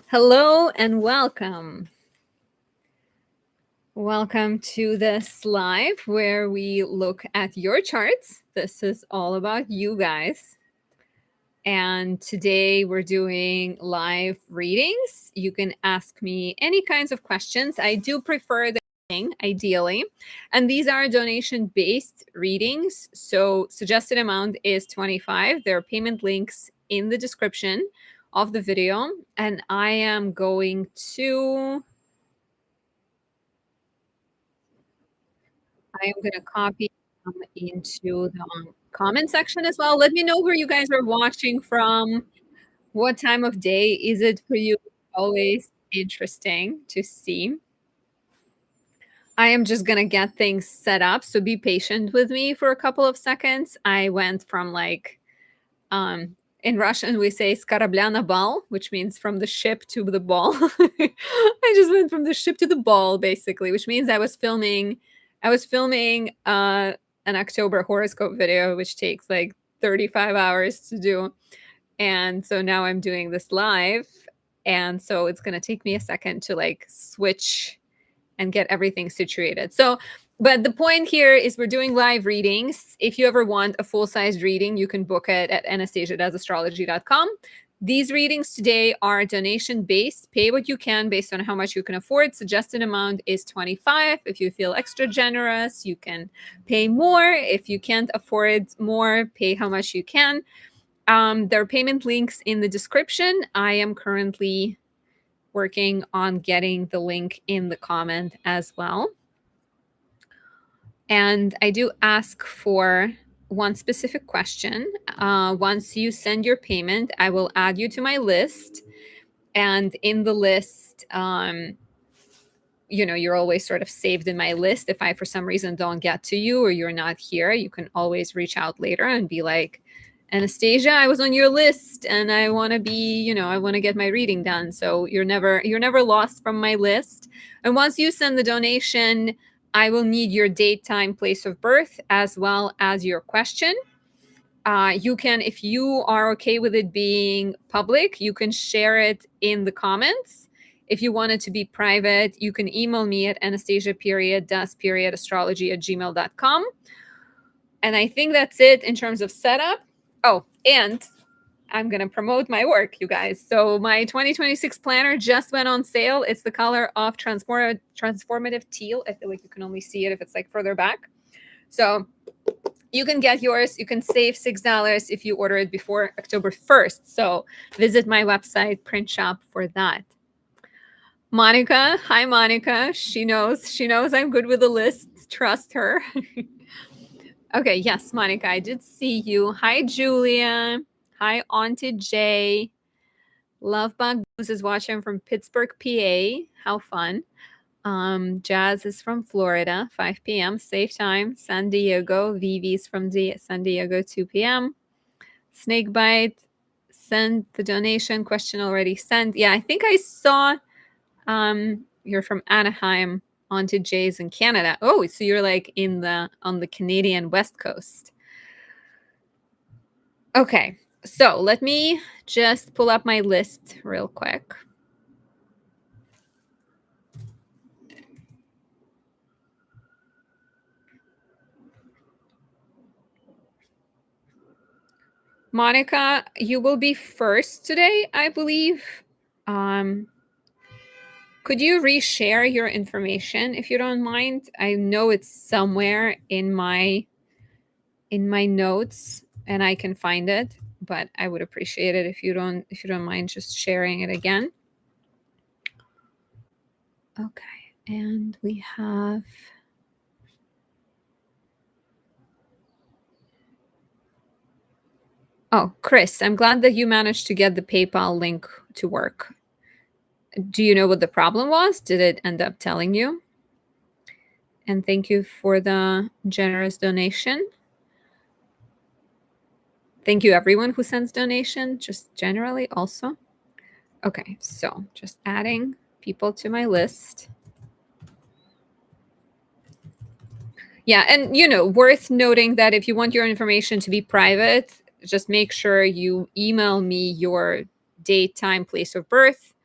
Hello and welcome. Welcome to this live where we look at your charts. This is all about you guys. And today we're doing live readings. You can ask me any kinds of questions. I do prefer the ideally. And these are donation based readings. So suggested amount is 25. There are payment links in the description of the video. And I am going to copy into the comment section as well. Let me know where you guys are watching from. What time of day is it for you? Always interesting to see. I am just gonna get things set up, so be patient with me for a couple of seconds. I went from in Russian we say "skarabля на bal," which means from the ship to the ball. I just went from the ship to the ball, basically, which means I was filming an October horoscope video, which takes like 35 hours to do. And so now I'm doing this live. And so it's going to take me a second to like switch and get everything situated. So, but the point here is we're doing live readings. If you ever want a full-size reading, you can book it at anastasia.astrology.com. These readings today are donation-based. Pay what you can based on how much you can afford. Suggested amount is 25. If you feel extra generous, you can pay more. If you can't afford more, pay how much you can. There are payment links in the description. I am currently working on getting the link in the comment as well. And I do ask for one specific question. Once you send your payment, I will add you to my list. And in the list, you're always sort of saved in my list. If I, for some reason, don't get to you or you're not here, you can always reach out later and be like, Anastasia, I was on your list and I want to be, I want to get my reading done. So you're never lost from my list. And once you send the donation, I will need your date, time, place of birth, as well as your question. You can, if you are okay with it being public, you can share it in the comments. If you want it to be private, you can email me at anastasia.astrology@gmail.com. And I think that's it in terms of setup. Oh, and I'm going to promote my work, you guys. So my 2026 planner just went on sale. It's the color of transformative teal. I feel like you can only see it if it's like further back. So you can get yours. You can save $6 if you order it before October 1st. So visit my website, print shop for that. Monica, hi Monica. She knows I'm good with the list. Trust her. Okay, yes, Monica, I did see you. Hi, Julia. Hi, Auntie Jay. Love Bug is watching from Pittsburgh, PA. How fun. Jazz is from Florida, 5 p.m. Safe time. San Diego. Vivi's from San Diego, 2 p.m. Snakebite, sent the donation. Question already sent. Yeah, I think I saw you're from Anaheim. Onto Jay's in Canada. Oh, so you're like on the Canadian West Coast. Okay, so let me just pull up my list real quick. Monica, you will be first today, I believe. Could you reshare your information if you don't mind? I know it's somewhere in my notes and I can find it, but I would appreciate it if you don't mind just sharing it again. Okay, and we have Oh, Chris, I'm glad that you managed to get the PayPal link to work. Do you know what the problem was? Did it end up telling you? And thank you for the generous donation. Thank you everyone who sends donation, just generally also. Okay, so just adding people to my list. Yeah, and worth noting that if you want your information to be private, just make sure you email me your date, time, place of birth,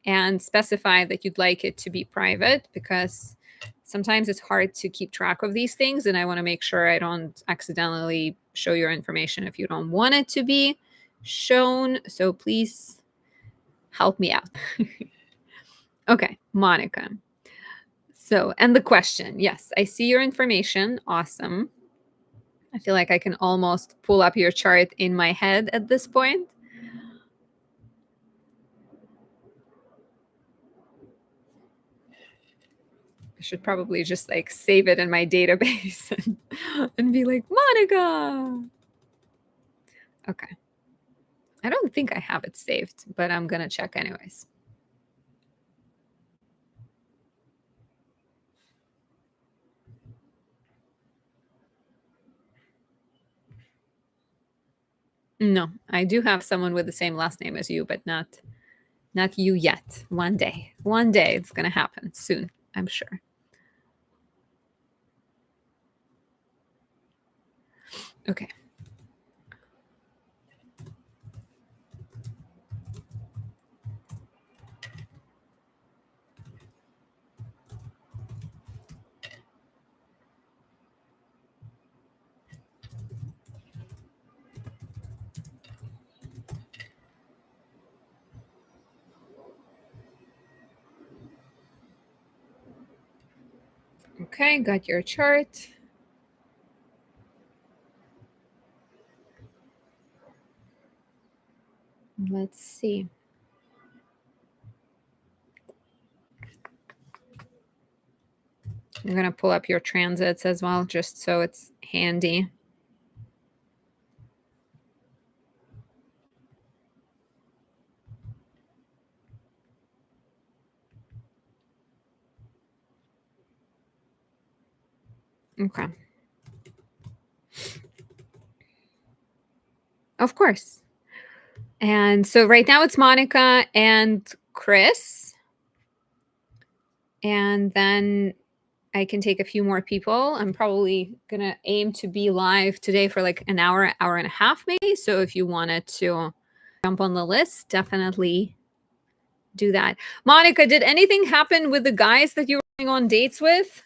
and specify that you'd like it to be private, because sometimes it's hard to keep track of these things, and I want to make sure I don't accidentally show your information if you don't want it to be shown. So please help me out. Okay, Monica. So, and the question, yes, I see your information. Awesome. I feel like I can almost pull up your chart in my head at this point. I should probably just like save it in my database and be like, Monica. Okay. I don't think I have it saved, but I'm going to check anyways. No, I do have someone with the same last name as you, but not you yet. One day it's going to happen soon, I'm sure. Okay. Okay, got your chart. Let's see. I'm going to pull up your transits as well, just so it's handy. Okay. Of course. And so right now it's Monica and Chris. And then I can take a few more people. I'm probably going to aim to be live today for like an hour, hour and a half maybe. So if you wanted to jump on the list, definitely do that. Monica, did anything happen with the guys that you were going on dates with?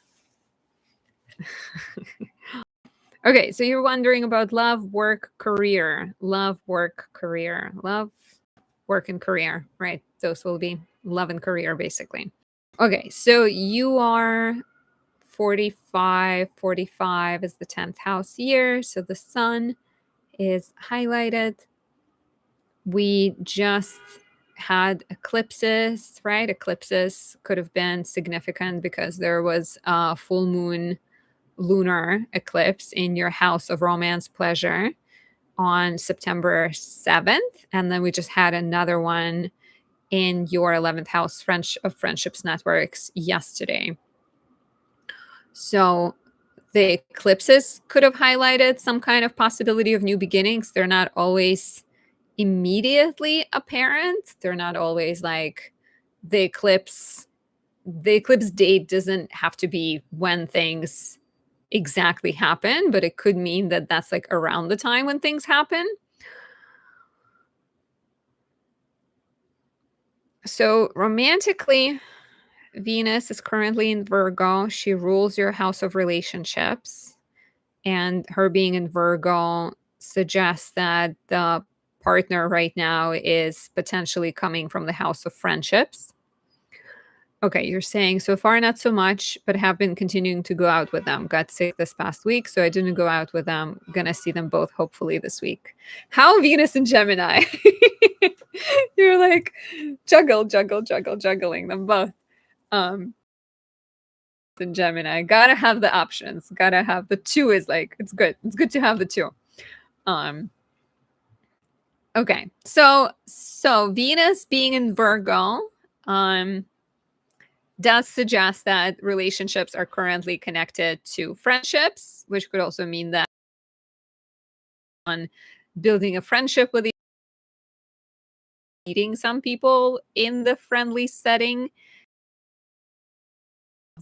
Okay, so you're wondering about love, work, career. Love, work, career. Love, work, and career, right? Those will be love and career, basically. Okay, so you are 45. 45 is the 10th house year, so the sun is highlighted. We just had eclipses, right? Eclipses could have been significant because there was a full moon lunar eclipse in your house of romance pleasure on September 7th. And then we just had another one in your 11th house of friendships networks yesterday. So the eclipses could have highlighted some kind of possibility of new beginnings. They're not always immediately apparent. They're not always like the eclipse date doesn't have to be when things exactly happen, but it could mean that that's like around the time when things happen. So romantically, Venus is currently in Virgo. She rules your house of relationships, and her being in Virgo suggests that the partner right now is potentially coming from the house of friendships. Okay, you're saying so far not so much, but have been continuing to go out with them. Got sick this past week, so I didn't go out with them. Gonna see them both hopefully this week. How Venus and Gemini? You're like juggling them both. In Gemini, gotta have the options. Gotta have the two. Is like it's good. It's good to have the two. Okay, so Venus being in Virgo, does suggest that relationships are currently connected to friendships, which could also mean that on building a friendship with meeting some people in the friendly setting,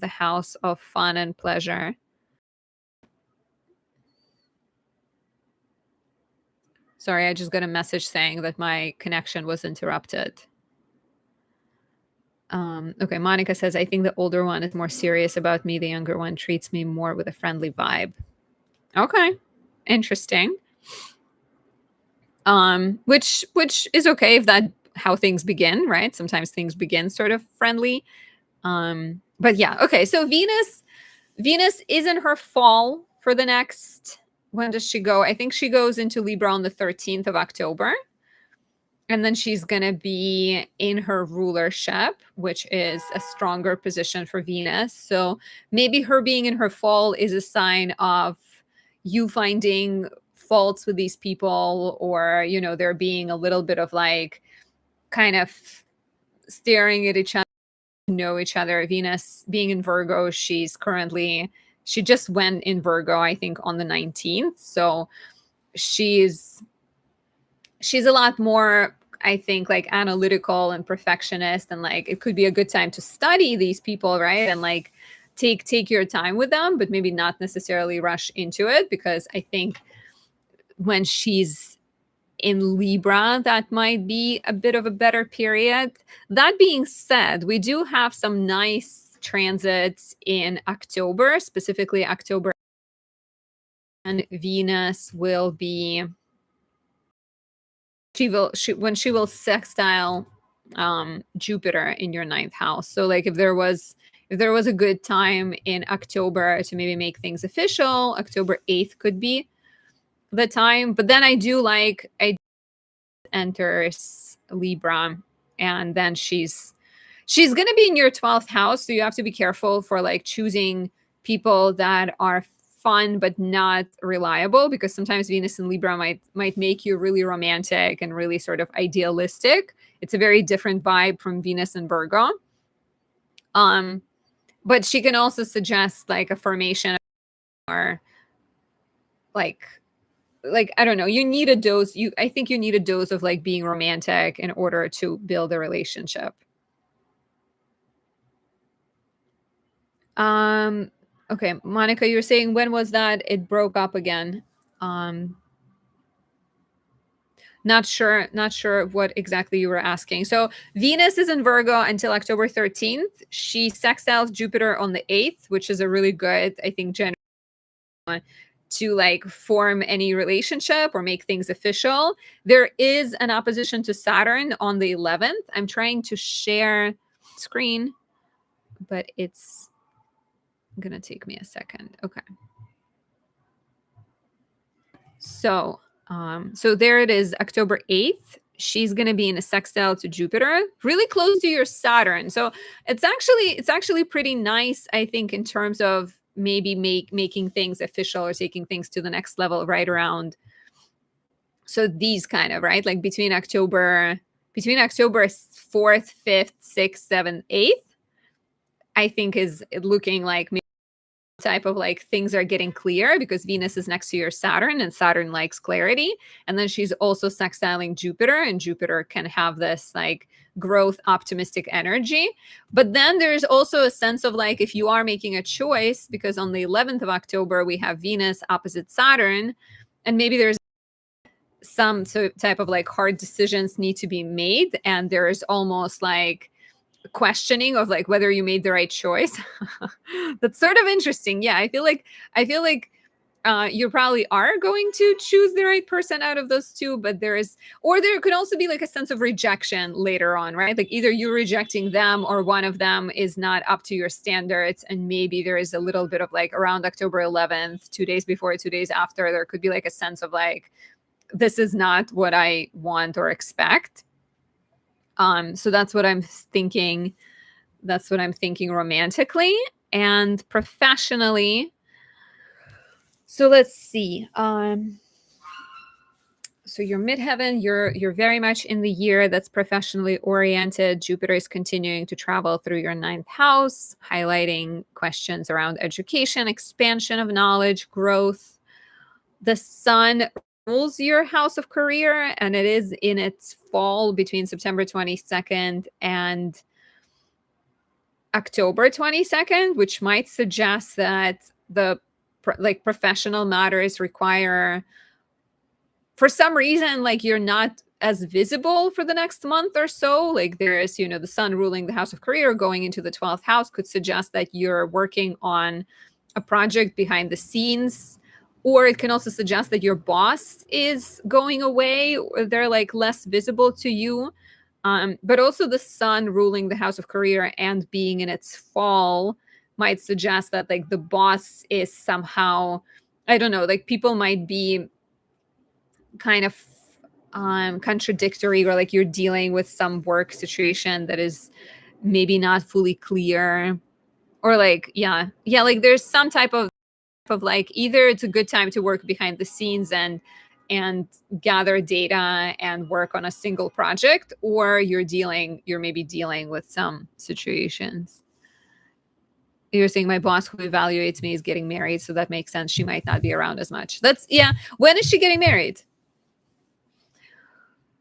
the house of fun and pleasure. Sorry, I just got a message saying that my connection was interrupted. Okay, Monica says, I think the older one is more serious about me. The younger one treats me more with a friendly vibe. Okay. Interesting. Which is okay if that how things begin, right? Sometimes things begin sort of friendly. But yeah, okay. So Venus is in her fall for the next, when does she go? I think she goes into Libra on the 13th of October. And then she's going to be in her rulership, which is a stronger position for Venus. So maybe her being in her fall is a sign of you finding faults with these people, or, there being a little bit of like kind of staring at each other, know each other. Venus being in Virgo, she just went in Virgo, I think, on the 19th. So she's a lot more, I think, like analytical and perfectionist, and like it could be a good time to study these people, right? And like take your time with them, but maybe not necessarily rush into it, because I think when she's in Libra, that might be a bit of a better period. That being said, we do have some nice transits in October, specifically October, and Venus will be when she will sextile Jupiter in your ninth house. So like if there was a good time in October to maybe make things official, October 8th could be the time. But then I enters Libra, and then she's going to be in your 12th house, so you have to be careful for like choosing people that are fun but not reliable, because sometimes Venus in Libra might make you really romantic and really sort of idealistic. It's a very different vibe from Venus in Virgo. But she can also suggest like a formation, or like I don't know, you need a dose. I think you need a dose of like being romantic in order to build a relationship. Um, okay, Monica, you're saying when was that? It broke up again. Um, not sure what exactly you were asking. So Venus is in Virgo until October 13th. She sextiles Jupiter on the 8th, which is a really good, I think, general to like form any relationship or make things official. There is an opposition to Saturn on the 11th. I'm trying to share screen, but it's gonna take me a second. Okay. So, there it is, October 8th. She's going to be in a sextile to Jupiter, really close to your Saturn. So it's actually pretty nice, I think, in terms of maybe making things official or taking things to the next level right around. So these kind of, right, like between October 4th, 5th, 6th, 7th, 8th, I think is looking like type of like things are getting clear, because Venus is next to your Saturn, and Saturn likes clarity. And then she's also sextiling Jupiter, and Jupiter can have this like growth optimistic energy. But then there's also a sense of like, if you are making a choice, because on the 11th of October we have Venus opposite Saturn, and maybe there's some type of like hard decisions need to be made, and there's almost like questioning of like whether you made the right choice. That's sort of interesting. Yeah, I feel like you probably are going to choose the right person out of those two, but there could also be like a sense of rejection later on, right? Like either you're rejecting them, or one of them is not up to your standards, and maybe there is a little bit of like around October 11th, 2 days before, 2 days after, there could be like a sense of like, this is not what I want or expect. So that's what I'm thinking. That's what I'm thinking romantically and professionally. So let's see. So you're midheaven, you're very much in the year that's professionally oriented. Jupiter is continuing to travel through your ninth house, highlighting questions around education, expansion of knowledge, growth. The sun rules your house of career, and it is in its fall between September 22nd and October 22nd, which might suggest that the professional matters require, for some reason, like you're not as visible for the next month or so. Like there's, the sun ruling the house of career going into the 12th house could suggest that you're working on a project behind the scenes. Or it can also suggest that your boss is going away, or they're like less visible to you. But also the sun ruling the house of career and being in its fall might suggest that like the boss is somehow, I don't know, like people might be kind of contradictory, or like you're dealing with some work situation that is maybe not fully clear, or like like there's some type of like either it's a good time to work behind the scenes and gather data and work on a single project, or you're maybe dealing with some situations. You're saying my boss who evaluates me is getting married, so that makes sense. She might not be around as much. That's yeah. When is she getting married?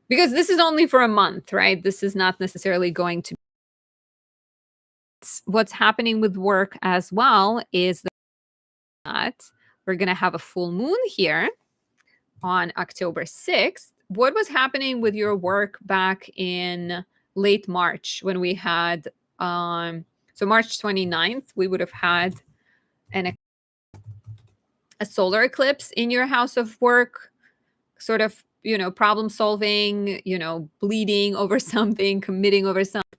Because this is only for a month, right? This is not necessarily going to. What's happening with work as well is that we're going to have a full moon here on October 6th. What was happening with your work back in late March when we had, so March 29th, we would have had a solar eclipse in your house of work, sort of, problem solving, bleeding over something, committing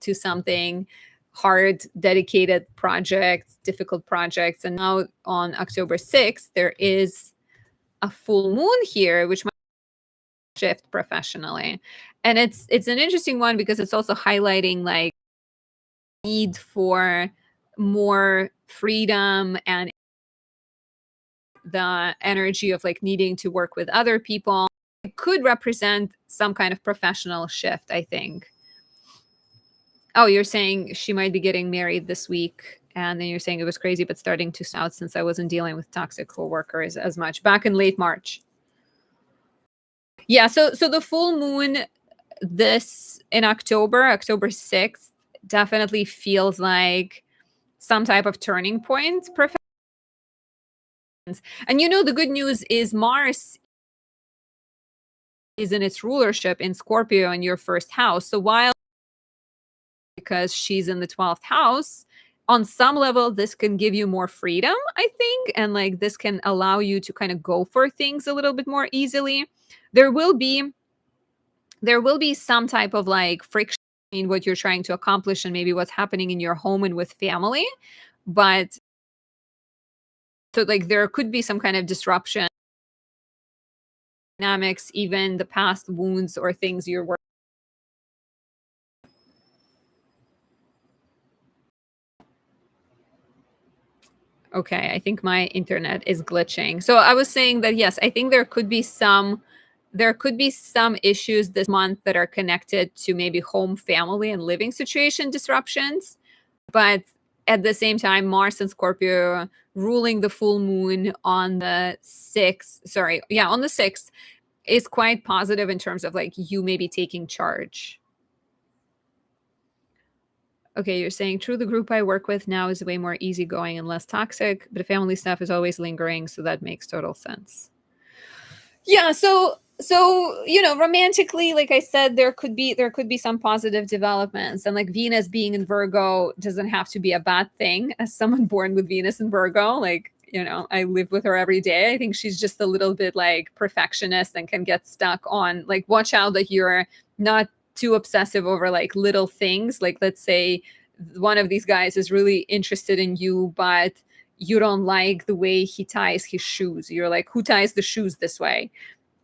to something, hard, dedicated projects, difficult projects. And now on October 6th, there is a full moon here, which might shift professionally. And it's an interesting one because it's also highlighting like need for more freedom and the energy of like needing to work with other people. It could represent some kind of professional shift, I think. Oh, you're saying she might be getting married this week. And then you're saying it was crazy, but starting to south since I wasn't dealing with toxic coworkers as much back in late March. Yeah, so the full moon this in October 6th, definitely feels like some type of turning point. And the good news is Mars is in its rulership in Scorpio in your first house. So while because she's in the 12th house, on some level this can give you more freedom, I think, and like this can allow you to kind of go for things a little bit more easily. There will be some type of like friction in what you're trying to accomplish and maybe what's happening in your home and with family, but so like there could be some kind of disruption dynamics, even the past wounds or things you're working. Okay, I think my internet is glitching. So I was saying that yes, I think there could be some issues this month that are connected to maybe home, family, and living situation disruptions. But at the same time, Mars and Scorpio ruling the full moon on the 6th, on the 6th, is quite positive in terms of like you maybe taking charge. Okay, you're saying true, the group I work with now is way more easygoing and less toxic, but family stuff is always lingering, so that makes total sense. Yeah, so romantically, like I said, there could be some positive developments, and like Venus being in Virgo doesn't have to be a bad thing. As someone born with Venus in Virgo, like I live with her every day. I think she's just a little bit like perfectionist and can get stuck on like, watch out that you're not too obsessive over like little things. Like let's say one of these guys is really interested in you, but you don't like the way he ties his shoes. You're like, who ties the shoes this way?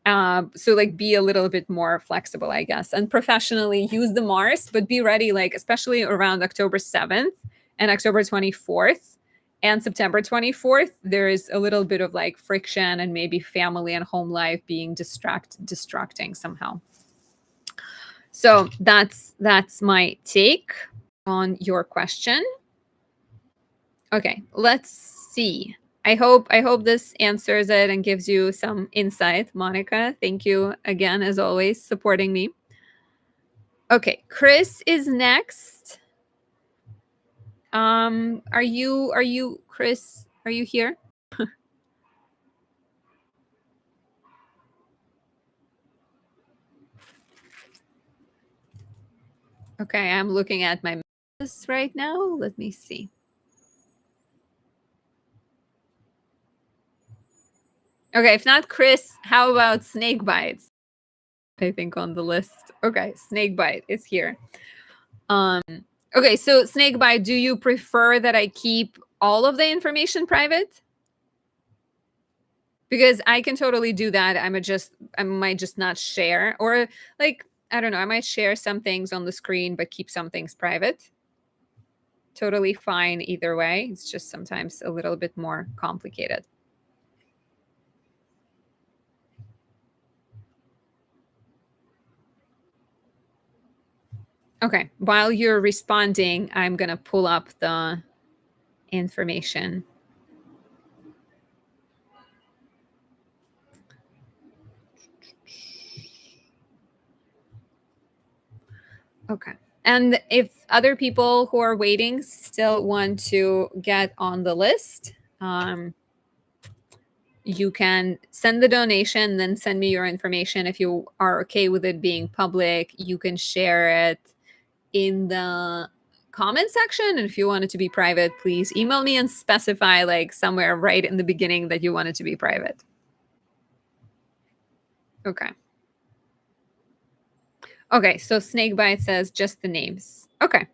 So like be a little bit more flexible, I guess. And professionally use the Mars, but be ready, like especially around October 7th and October 24th and September 24th, there is a little bit of like friction and maybe family and home life being distracting somehow. So that's my take on your question. Okay, let's see. I hope this answers it and gives you some insight, Monica. Thank you again, as always, supporting me. Okay, Chris is next. Are you Chris? Are you here? Okay, I'm looking at my messages right now. Let me see. Okay, if not Chris, how about snake bites? I think on the list. Okay, snake bite is here. Um, okay, so snake bite, do you prefer that I keep all of the information private? Because I can totally do that. I might just not share, or like I don't know, I might share some things on the screen but keep some things private. Totally fine either way. It's just sometimes a little bit more complicated. Okay, while you're responding, I'm going to pull up the information. Okay. And if other people who are waiting still want to get on the list, you can send the donation, then send me your information. If you are okay with it being public, you can share it in the comment section. And if you want it to be private, please email me and specify like somewhere right in the beginning that you want it to be private. Okay. Okay, so Snakebite says just the names. Okay.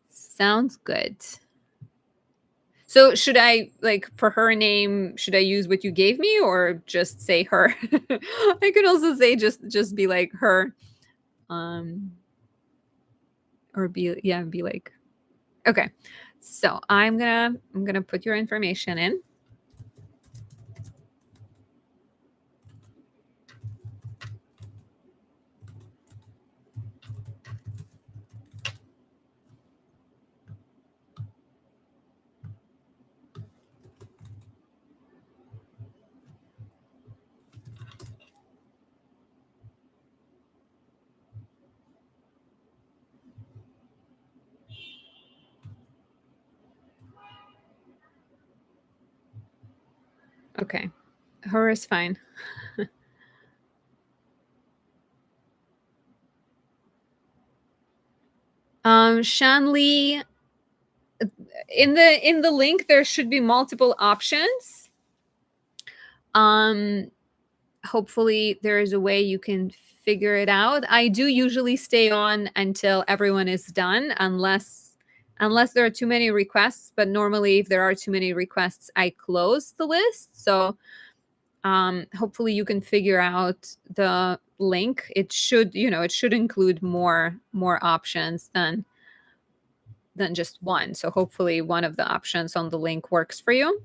Sounds good. So should I like for her name, should I use what you gave me or just say her? I could also say just be like her. Or be like okay. So I'm gonna put your information in. Okay. Her is fine. Shanli, in the link there should be multiple options. Hopefully there is a way you can figure it out. I do usually stay on until everyone is done unless there are too many requests, but normally if there are too many requests, I close the list. So hopefully you can figure out the link. It should, it should include more options than just one. So hopefully one of the options on the link works for you.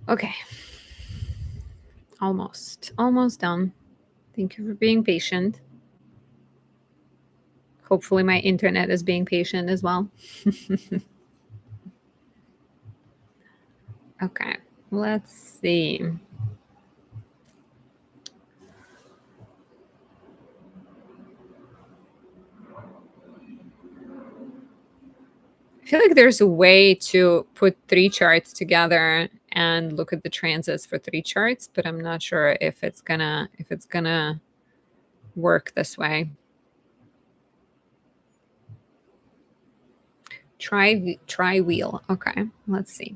Okay. Almost done. Thank you for being patient. Hopefully my internet is being patient as well. Okay, let's see. I feel like there's a way to put 3 charts together and look at the transits for 3 charts, but I'm not sure if it's gonna work this way. Try wheel. Okay, let's see.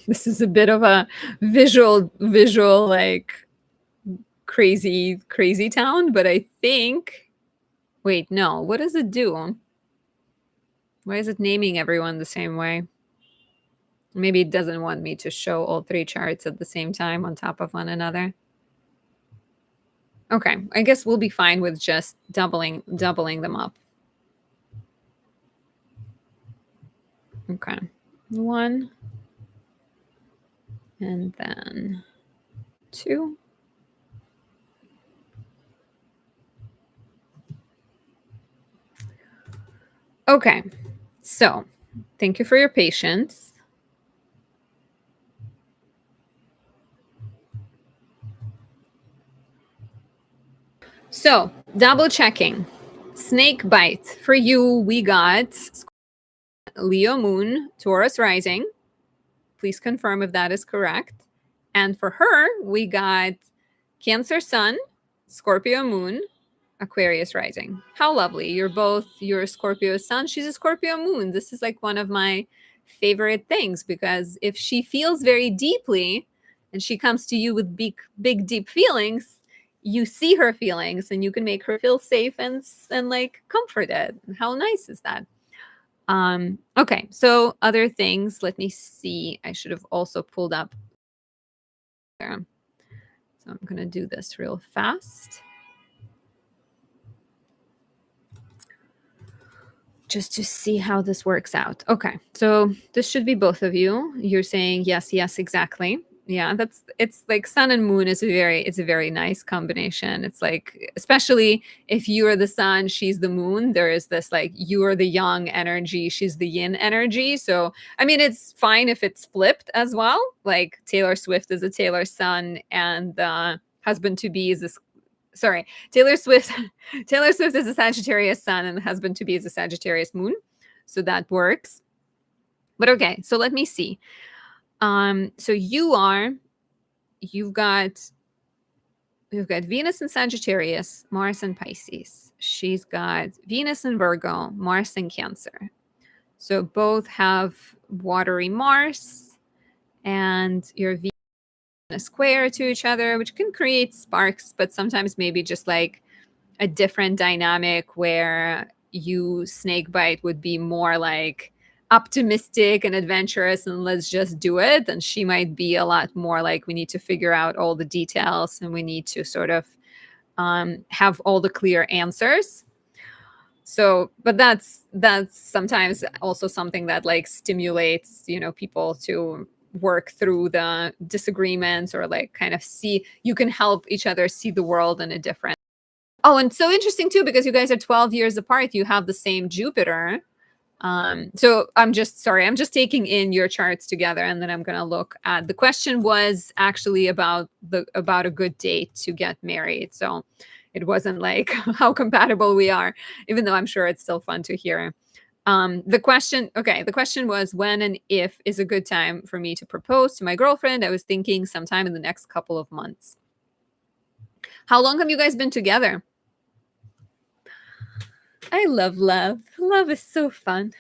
This is a bit of a visual like crazy town, but I think wait, no. What does it do? Why is it naming everyone the same way? Maybe it doesn't want me to show all 3 charts at the same time on top of one another. Okay, I guess we'll be fine with just doubling them up. Okay. 1, And then 2. Okay. So, thank you for your patience. So, double checking. Snake bite. For you, we got Leo moon, Taurus rising. Please confirm if that is correct. And for her, we got Cancer sun, Scorpio moon, Aquarius rising. How lovely. You're a Scorpio sun, she's a Scorpio moon. This is like one of my favorite things, because if she feels very deeply and she comes to you with big deep feelings, you see her feelings and you can make her feel safe and like comforted. How nice is that? Okay, so other things, let me see. I should have also pulled up there. So I'm going to do this real fast, just to see how this works out. Okay, so this should be both of you. You're saying yes, yes, exactly. Yeah, it's like sun and moon is it's a very nice combination. It's like, especially if you're the sun, she's the moon, there is this like, you're the yang energy, she's the yin energy. So I mean, it's fine if it's flipped as well. Like Taylor Swift is a Taylor sun, and husband to be is this, sorry, Taylor Swift. Taylor Swift is a Sagittarius sun, and the husband to be is a Sagittarius moon, so that works. But okay, so let me see. So you've got Venus in Sagittarius, Mars in Pisces. She's got Venus in Virgo, Mars in Cancer. So both have watery Mars, and your Venus in a square to each other, which can create sparks, but sometimes maybe just like a different dynamic where you snakebite would be more like optimistic and adventurous and let's just do it, and she might be a lot more like, we need to figure out all the details and we need to sort of have all the clear answers. So but that's sometimes also something that like stimulates, people to work through the disagreements, or like kind of see, you can help each other see the world in a different. Oh, and so interesting too, because you guys are 12 years apart. You have the same Jupiter. So I'm just taking in your charts together, and then I'm gonna look at, the question was actually about a good date to get married. So it wasn't like how compatible we are, even though I'm sure it's still fun to hear. The question was, when and if is a good time for me to propose to my girlfriend? I was thinking sometime in the next couple of months. How long have you guys been together? I love love. Love is so fun.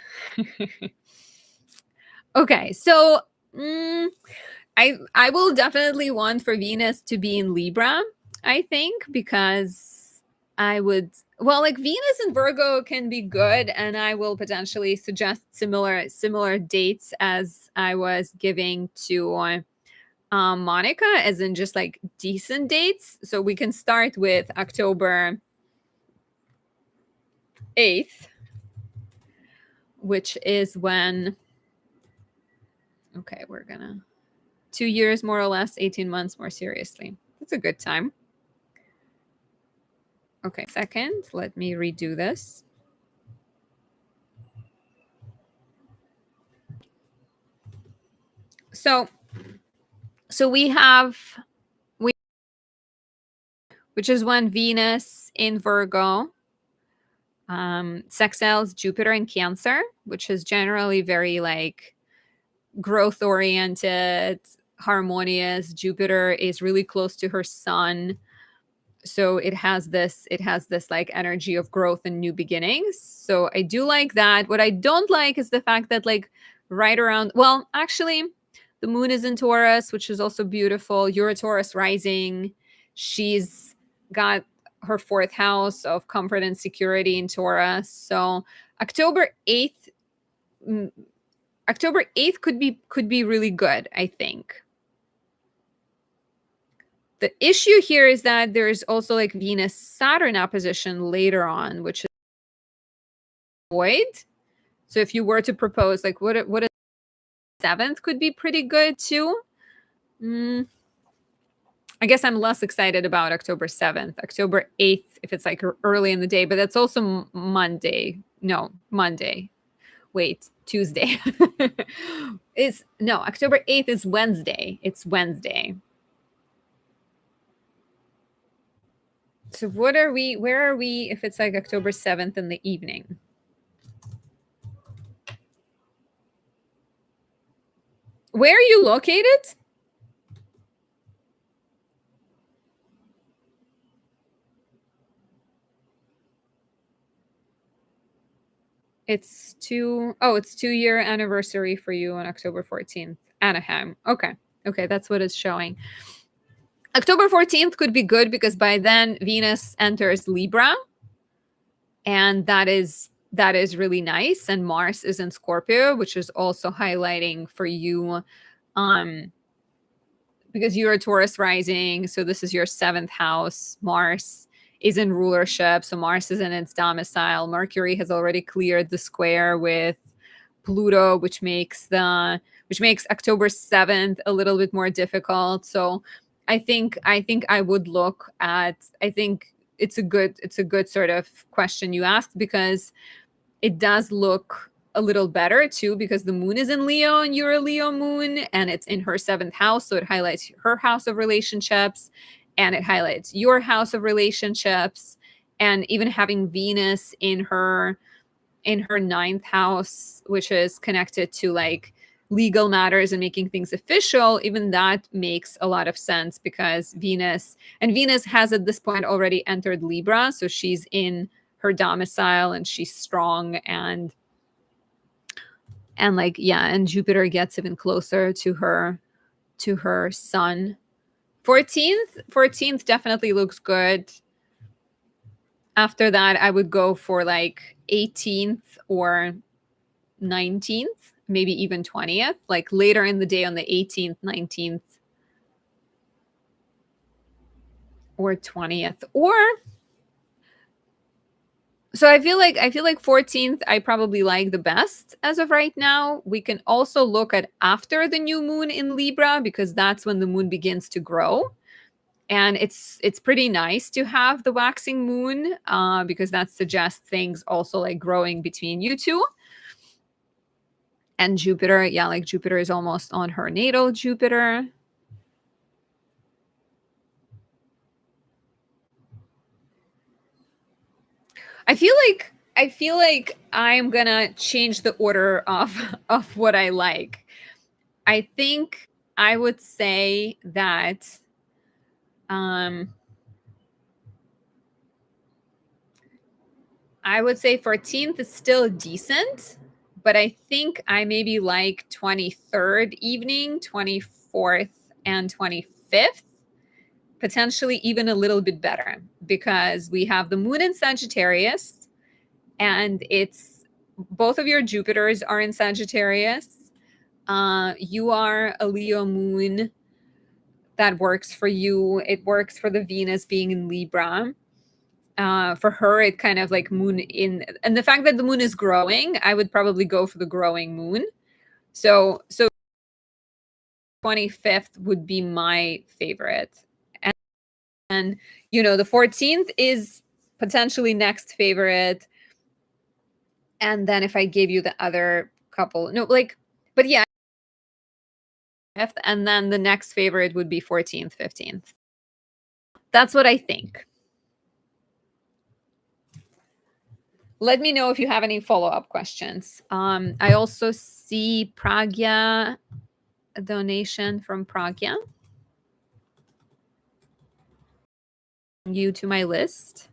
Okay, so I will definitely want for Venus to be in Libra, I think, because I would, well, like Venus and Virgo can be good, and I will potentially suggest similar dates as I was giving to Monica, as in just like decent dates. So we can start with October 8th, which is when, okay, we're gonna 2 years more or less, 18 months more seriously. That's a good time. Okay, second, let me redo this. So we have, which is when Venus in Virgo sextiles Jupiter in Cancer, which is generally very like growth oriented, harmonious. Jupiter is really close to her sun, so it has this like energy of growth and new beginnings. So I do like that. What I don't like is the fact that like right around, well, actually the moon is in Taurus, which is also beautiful. You're a Taurus rising. She's got her 4th house of comfort and security in Taurus. So October 8th, October 8th could be really good, I think. The issue here is that there's also like Venus Saturn opposition later on, which is void. So if you were to propose, like what is 7th could be pretty good too. Mm, I guess I'm less excited about October 7th. October 8th, if it's like early in the day, but that's also Monday. No, Monday. Wait, Tuesday. Is no, October 8th is Wednesday. It's Wednesday. So what are we, where are we if it's like October 7th in the evening? Where are you located? It's 2-year anniversary for you on October 14th. Anaheim. Okay. Okay, that's what it's showing. October 14th could be good because by then Venus enters Libra, and that is really nice, and Mars is in Scorpio, which is also highlighting for you um because you're a Taurus rising, so this is your 7th house. Mars is in rulership, so Mars is in its domicile. Mercury has already cleared the square with Pluto, which makes October 7th a little bit more difficult. So I think I would look at I think it's a good sort of question you asked, because it does look a little better too, because the moon is in Leo and you're a Leo moon, and it's in her 7th house, so it highlights her house of relationships, and it highlights your house of relationships, and even having Venus in her 9th house, which is connected to like legal matters and making things official. Even that makes a lot of sense, because Venus has at this point already entered Libra, so she's in her domicile and she's strong, and like, yeah, and Jupiter gets even closer to her sun. 14th definitely looks good. After that, I would go for like 18th or 19th, maybe even 20th, like later in the day on the 18th, 19th, or 20th. Or so I feel like 14th I probably like the best as of right now. We can also look at after the new moon in Libra, because that's when the moon begins to grow. And it's pretty nice to have the waxing moon, because that suggests things also like growing between you two. And Jupiter, yeah, like Jupiter is almost on her natal Jupiter. I feel like I'm gonna change the order of of what I like. I think I would say that um I would say 14th is still decent, but I think I maybe like 23rd evening, 24th and 25th, potentially even a little bit better, because we have the moon in Sagittarius, and it's both of your Jupiters are in Sagittarius. You are a Leo moon. That works for you. It works for the Venus being in Libra. For her, it kind of like moon in, and the fact that the moon is growing, I would probably go for the growing moon. So 25th would be my favorite. And the 14th is potentially next favorite. And then if I gave you the other couple, no, like, but yeah, and then the next favorite would be 14th, 15th. That's what I think. Let me know if you have any follow-up questions. I also see Pragya, a donation from Pragya. You to my list.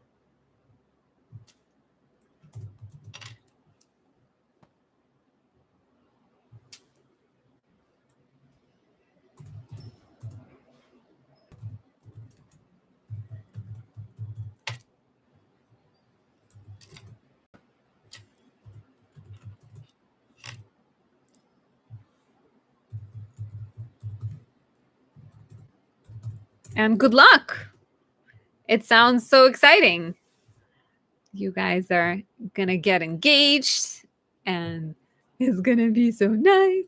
And good luck. It sounds so exciting. You guys are gonna get engaged, and it's gonna be so nice.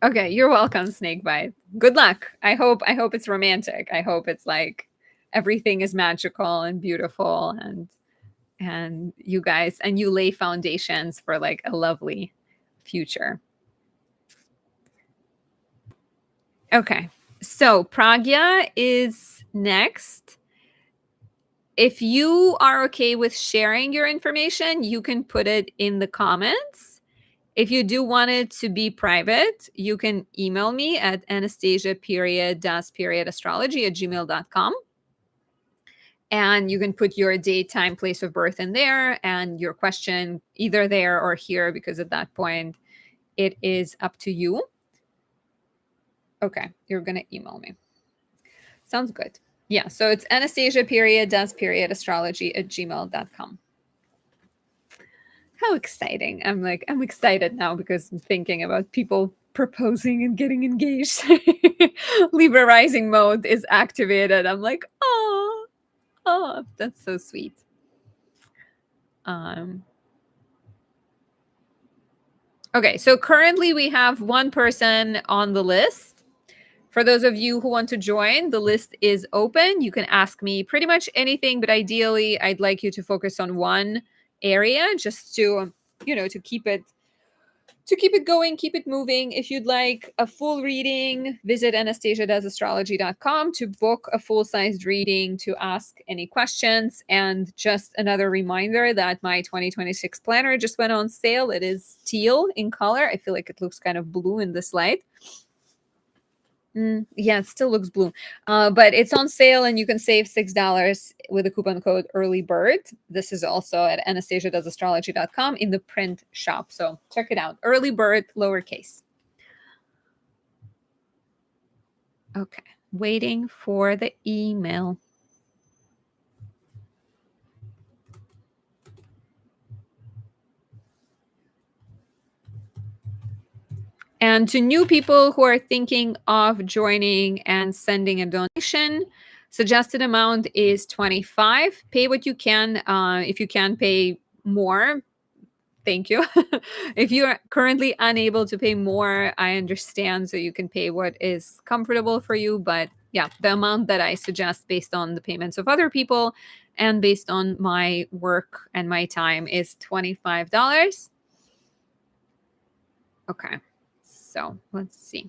Okay, you're welcome, Snakebite. Good luck. I hope it's romantic. I hope it's like everything is magical and beautiful, and you guys and you lay foundations for like a lovely future. Okay. So Pragya is next. If you are okay with sharing your information, you can put it in the comments. If you do want it to be private, you can email me at Anastasia astrology at gmail.com. And you can put your date, time, place of birth in there and your question either there or here, because at that point, it is up to you. Okay, you're going to email me. Sounds good. Yeah, so it's Anastasia astrology at gmail.com. How exciting. I'm excited now because I'm thinking about people proposing and getting engaged. Libra rising mode is activated. I'm like, oh, that's so sweet. Okay, so currently we have one person on the list. For those of you who want to join, the list is open. You can ask me pretty much anything, but ideally, I'd like you to focus on one area just to, to keep it going, keep it moving. If you'd like a full reading, visit anastasiadoesastrology.com to book a full-sized reading, to ask any questions. And just another reminder that my 2026 planner just went on sale. It is teal in color. I feel like it looks kind of blue in this light. Yeah, it still looks blue. But it's on sale and you can save $6 with the coupon code early bird. This is also at anastasiadoesastrology.com in the print shop. So check it out. Early bird, lowercase. Okay. Waiting for the email. And to new people who are thinking of joining and sending a donation, suggested amount is $25. Pay what you can. If you can pay more, thank you. If you are currently unable to pay more, I understand. So you can pay what is comfortable for you. But yeah, the amount that I suggest based on the payments of other people and based on my work and my time is $25. Okay. So let's see.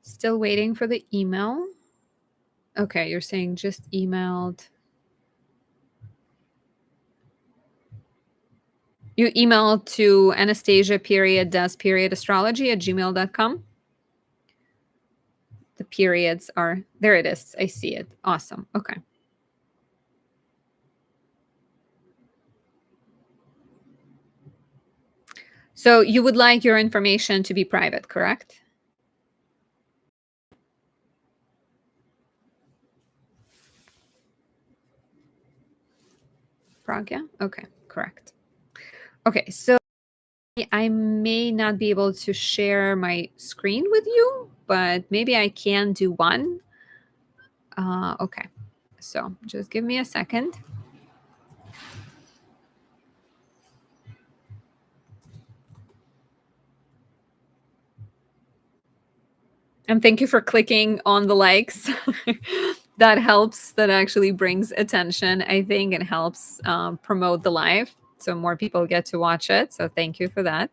Still waiting for the email. Okay, you're saying just emailed. You emailed to Anastasia astrology at gmail.com. The periods are there. It is. I see it. Awesome. Okay. So you would like your information to be private, correct? Pragya? Okay, correct. Okay, so I may not be able to share my screen with you, but maybe I can do one. Okay, so just give me a second. And thank you for clicking on the likes. That helps. That actually brings attention, I think, and helps promote the live so more people get to watch it. So thank you for that.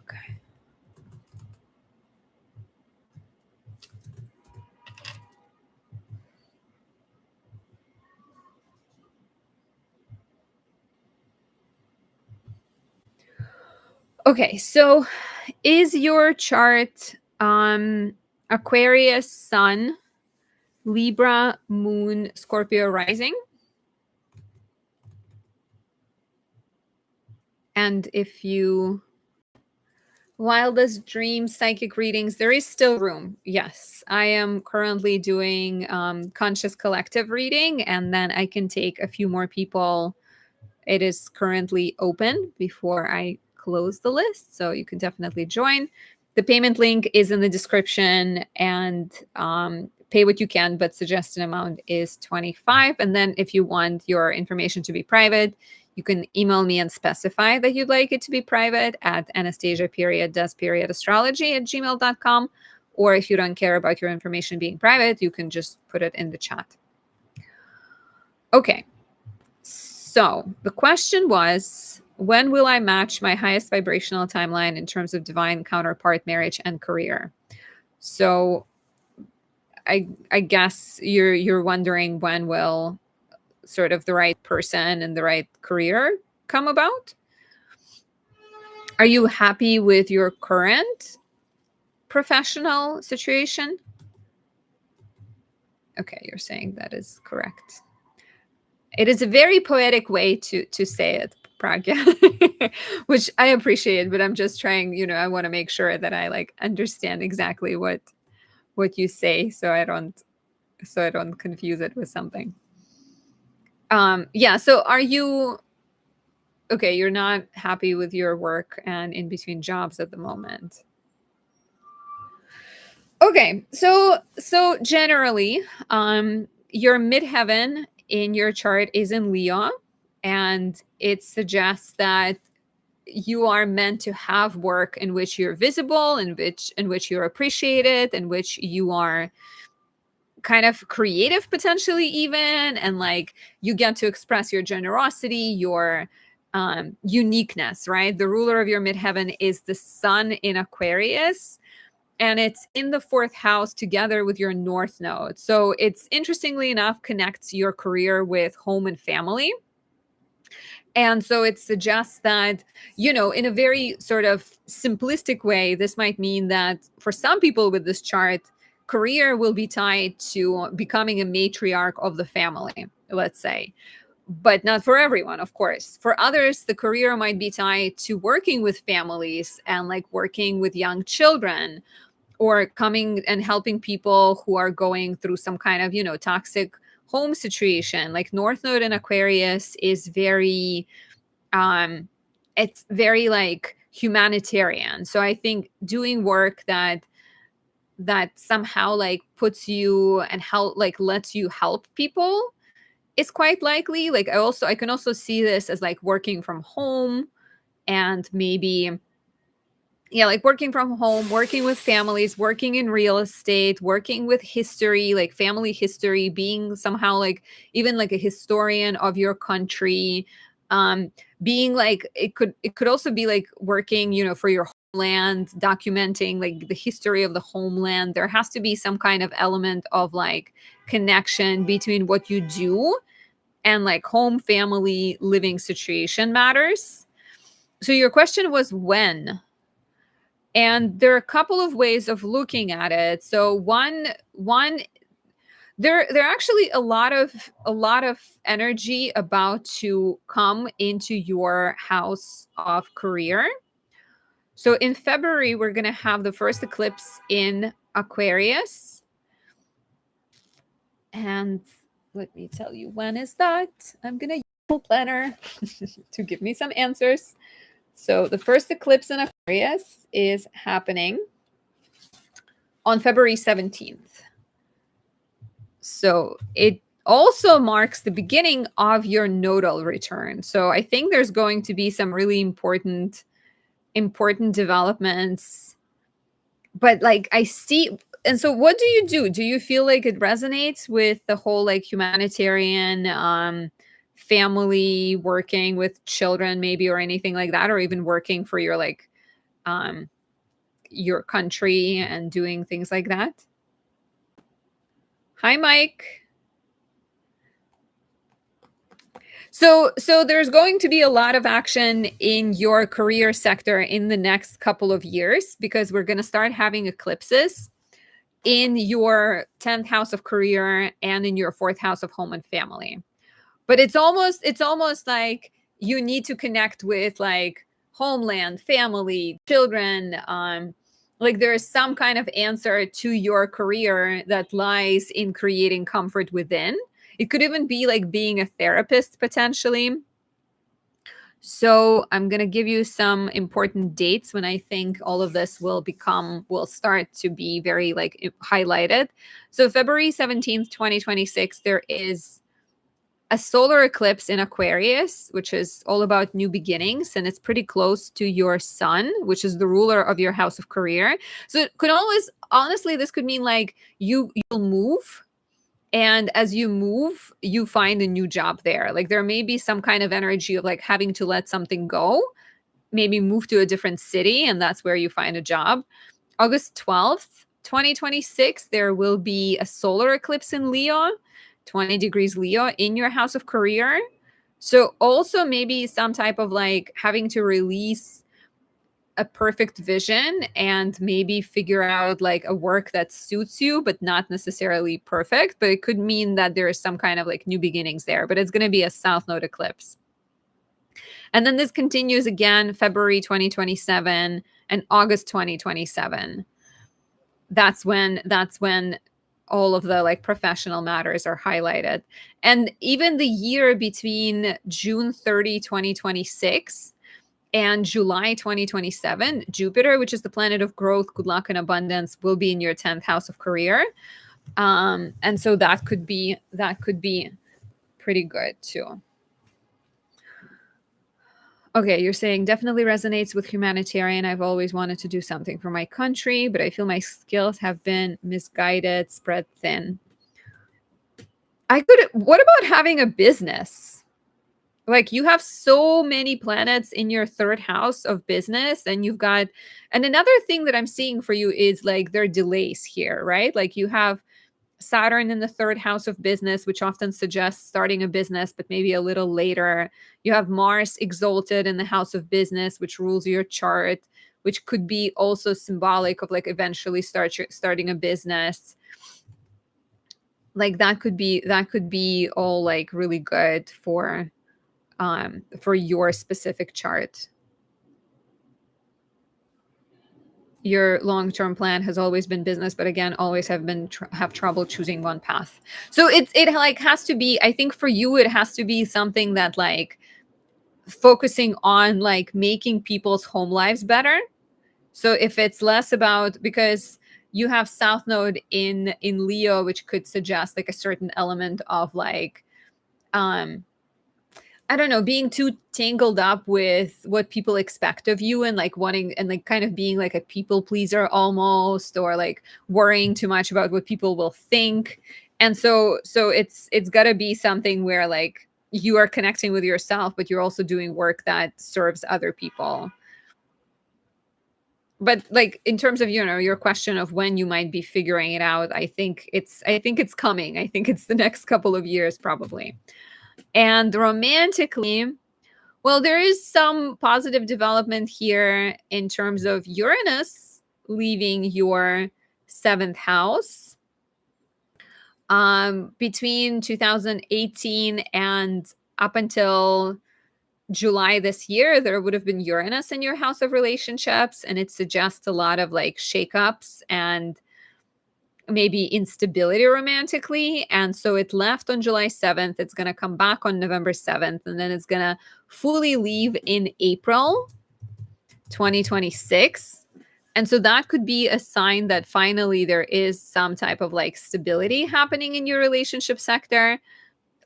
Okay. Okay, so is your chart Aquarius Sun, Libra Moon, Scorpio rising? And if you Wildest dreams, psychic readings, there is still room. Yes, I am currently doing conscious collective reading, and then I can take a few more people. It is currently open before I close the list, so you can definitely join. The payment link is in the description, and pay what you can, but suggested amount is 25. And then if you want your information to be private, you can email me and specify that you'd like it to be private at anastasia.does.astrology@gmail.com. Or if you don't care about your information being private, you can just put it in the chat. Okay. So the question was, when will I match my highest vibrational timeline in terms of divine counterpart, marriage, and career? So I guess you're wondering, when will sort of the right person and the right career come about? Are you happy with your current professional situation? Okay, you're saying that is correct. It is a very poetic way to say it, Pragya, which I appreciate, but I'm just trying, I want to make sure that I like understand exactly what you say, so I don't confuse it with something. Yeah, so are you okay, you're not happy with your work and in between jobs at the moment. Okay, so generally, your midheaven in your chart is in Leo, and it suggests that you are meant to have work in which you're visible, in which you're appreciated, in which you are kind of creative potentially even, and like you get to express your generosity, your uniqueness, right? The ruler of your midheaven is the sun in Aquarius, and it's in the fourth house together with your north node. So it's, interestingly enough, connects your career with home and family. And so it suggests that, in a very sort of simplistic way, this might mean that for some people with this chart, career will be tied to becoming a matriarch of the family, let's say. But not for everyone, of course. For others, the career might be tied to working with families and like working with young children, or coming and helping people who are going through some kind of, toxic home situation. Like North Node in Aquarius is very, it's very like humanitarian. So I think doing work that somehow like puts you and help, like lets you help people is quite likely. Like I can also see this as like working from home, and maybe, yeah, like working from home, working with families, working in real estate, working with history, like family history, being somehow like even like a historian of your country. Being like, it could also be like working, for your homeland, documenting like the history of the homeland. There has to be some kind of element of like connection between what you do and like home, family, living situation matters. So your question was when. And there are a couple of ways of looking at it. So one there are actually a lot of energy about to come into your house of career. So in February, we're going to have the first eclipse in Aquarius. And let me tell you, when is that? I'm going to use a planner to give me some answers. So the first eclipse in Aquarius is happening on February 17th. So it also marks the beginning of your nodal return. So I think there's going to be some really important developments. But like I see, and so what do you do? Do you feel like it resonates with the whole like humanitarian family, working with children maybe, or anything like that, or even working for your like your country and doing things like that? Hi, Mike. So there's going to be a lot of action in your career sector in the next couple of years, because we're going to start having eclipses in your 10th house of career and in your 4th house of home and family. But it's almost like you need to connect with like homeland, family, children. Like there is some kind of answer to your career that lies in creating comfort within. It could even be like being a therapist potentially. So I'm going to give you some important dates when I think all of this will start to be very like highlighted. So February 17th, 2026, there is a solar eclipse in Aquarius, which is all about new beginnings, and it's pretty close to your sun, which is the ruler of your house of career. So it could always, honestly, this could mean like you'll move, and as you move, you find a new job there. Like there may be some kind of energy of like having to let something go, maybe move to a different city, and that's where you find a job. August 12th, 2026, there will be a solar eclipse in Leo, 20 degrees Leo in your house of career. So also maybe some type of like having to release a perfect vision and maybe figure out like a work that suits you, but not necessarily perfect. But it could mean that there is some kind of like new beginnings there, but it's going to be a south node eclipse. And then this continues again February 2027 and August 2027. That's when all of the like professional matters are highlighted. And even the year between June 30, 2026 and July 2027, Jupiter, which is the planet of growth, good luck, and abundance, will be in your 10th house of career. And so that could be pretty good too. Okay, you're saying definitely resonates with humanitarian. I've always wanted to do something for my country, but I feel my skills have been misguided, spread thin. What about having a business? Like you have so many planets in your third house of business, and and another thing that I'm seeing for you is like there are delays here, right? Like you have Saturn in the third house of business, which often suggests starting a business, but maybe a little later. You have Mars exalted in the house of business, which rules your chart, which could be also symbolic of like eventually starting a business. Like that could be all like really good for your specific chart. Your long-term plan has always been business, but again, always have trouble choosing one path. So it like has to be, I think for you, it has to be something that like focusing on like making people's home lives better. So if it's less about, because you have South Node in Leo, which could suggest like a certain element of like, I don't know, being too tangled up with what people expect of you and like wanting and like kind of being like a people pleaser almost, or like worrying too much about what people will think. And so it's got to be something where like you are connecting with yourself, but you're also doing work that serves other people. But like in terms of, your question of when you might be figuring it out, I think it's coming. I think it's the next couple of years probably. And romantically, well, there is some positive development here in terms of Uranus leaving your 7th house. Between 2018 and up until July this year, there would have been Uranus in your house of relationships, and it suggests a lot of like shakeups and maybe instability romantically. And so it left on July 7th. It's going to come back on November 7th, and then it's going to fully leave in April 2026. And so that could be a sign that finally there is some type of like stability happening in your relationship sector.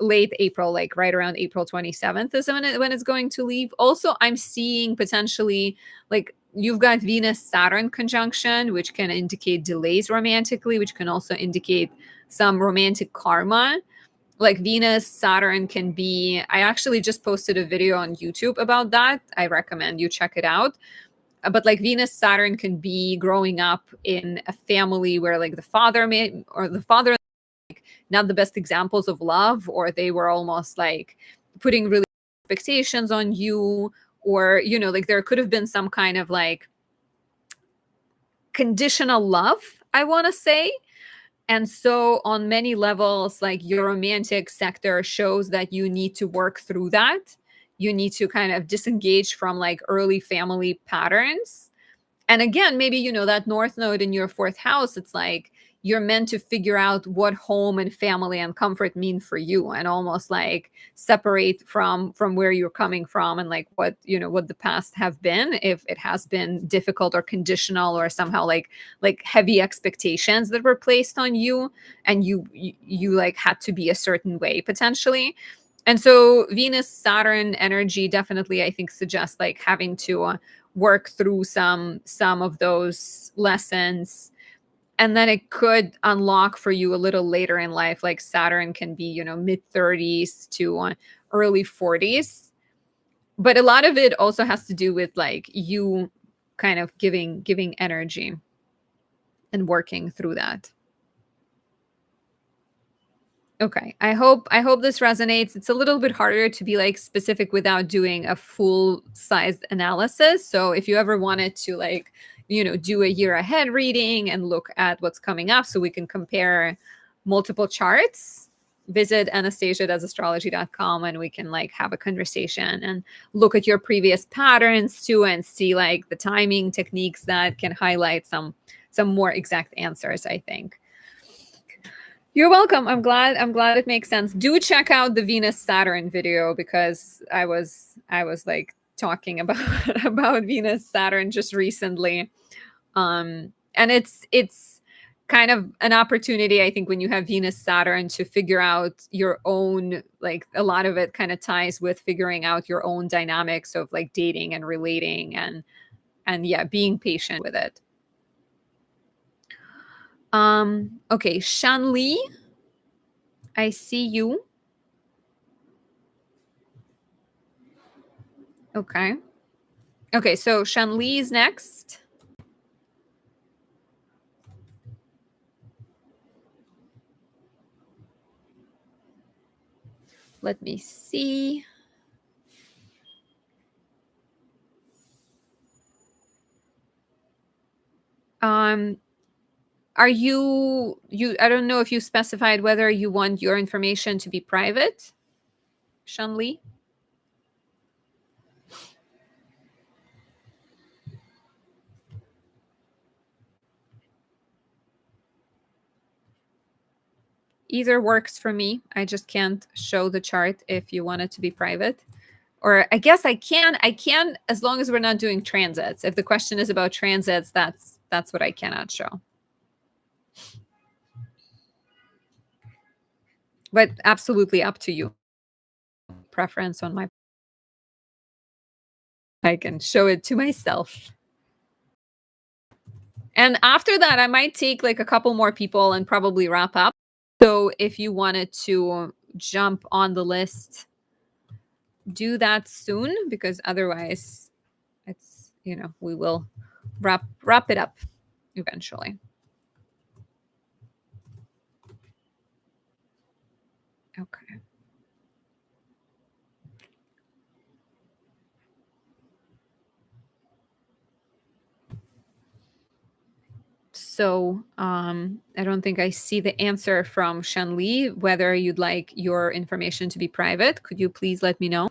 Late April, like right around April 27th is when it's going to leave. Also, I'm seeing potentially like you've got Venus Saturn conjunction, which can indicate delays romantically, which can also indicate some romantic karma. Like Venus Saturn can be, I actually just posted a video on YouTube about that. I recommend you check it out. But like Venus Saturn can be growing up in a family where like the father like not the best examples of love, or they were almost like putting really expectations on you, or like there could have been some kind of like conditional love, I want to say. And so on many levels, like your romantic sector shows that you need to work through that. you need to kind of disengage from like early family patterns. And again, maybe that north node in your fourth house, it's like you're meant to figure out what home and family and comfort mean for you, and almost like separate from where you're coming from, and like what the past have been, if it has been difficult or conditional or somehow like heavy expectations that were placed on you, and you like had to be a certain way potentially. And so Venus Saturn energy definitely, I think, suggests like having to work through some of those lessons, and then it could unlock for you a little later in life. Like Saturn can be mid 30s to early 40s, but a lot of it also has to do with like you kind of giving energy and working through that. Okay. I hope this resonates. It's a little bit harder to be like specific without doing a full sized analysis. So if you ever wanted to like, do a year ahead reading and look at what's coming up so we can compare multiple charts, visit Anastasia.astrology.com and we can like have a conversation and look at your previous patterns too, and see like the timing techniques that can highlight some more exact answers, I think. You're welcome. I'm glad it makes sense. Do check out the Venus Saturn video, because I was like talking about about Venus Saturn just recently. And it's kind of an opportunity, I think, when you have Venus Saturn, to figure out your own, like a lot of it kind of ties with figuring out your own dynamics of like dating and relating, and yeah, being patient with it. Okay, Shanli, I see you. Okay. Okay, so Shanli's next. Let me see. Um, are you I don't know if you specified whether you want your information to be private, Shanli? Either works for me. I just can't show the chart if you want it to be private. Or I guess I can as long as we're not doing transits. If the question is about transits, that's what I cannot show. But absolutely up to you. Preference on my, I can show it to myself. And after that, I might take like a couple more people and probably wrap up. So if you wanted to jump on the list, do that soon, because otherwise it's, we will wrap it up eventually. Okay. So I don't think I see the answer from Shanli, whether you'd like your information to be private. Could you please let me know?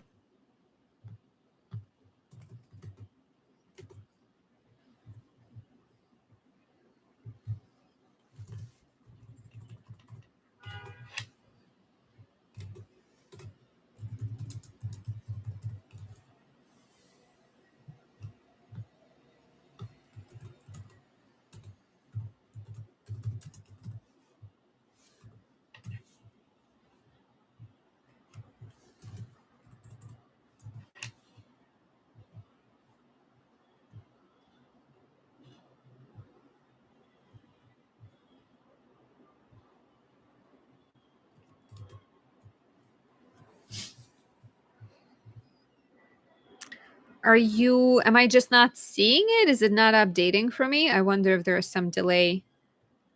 Am I just not seeing it? Is it not updating for me? I wonder if there is some delay.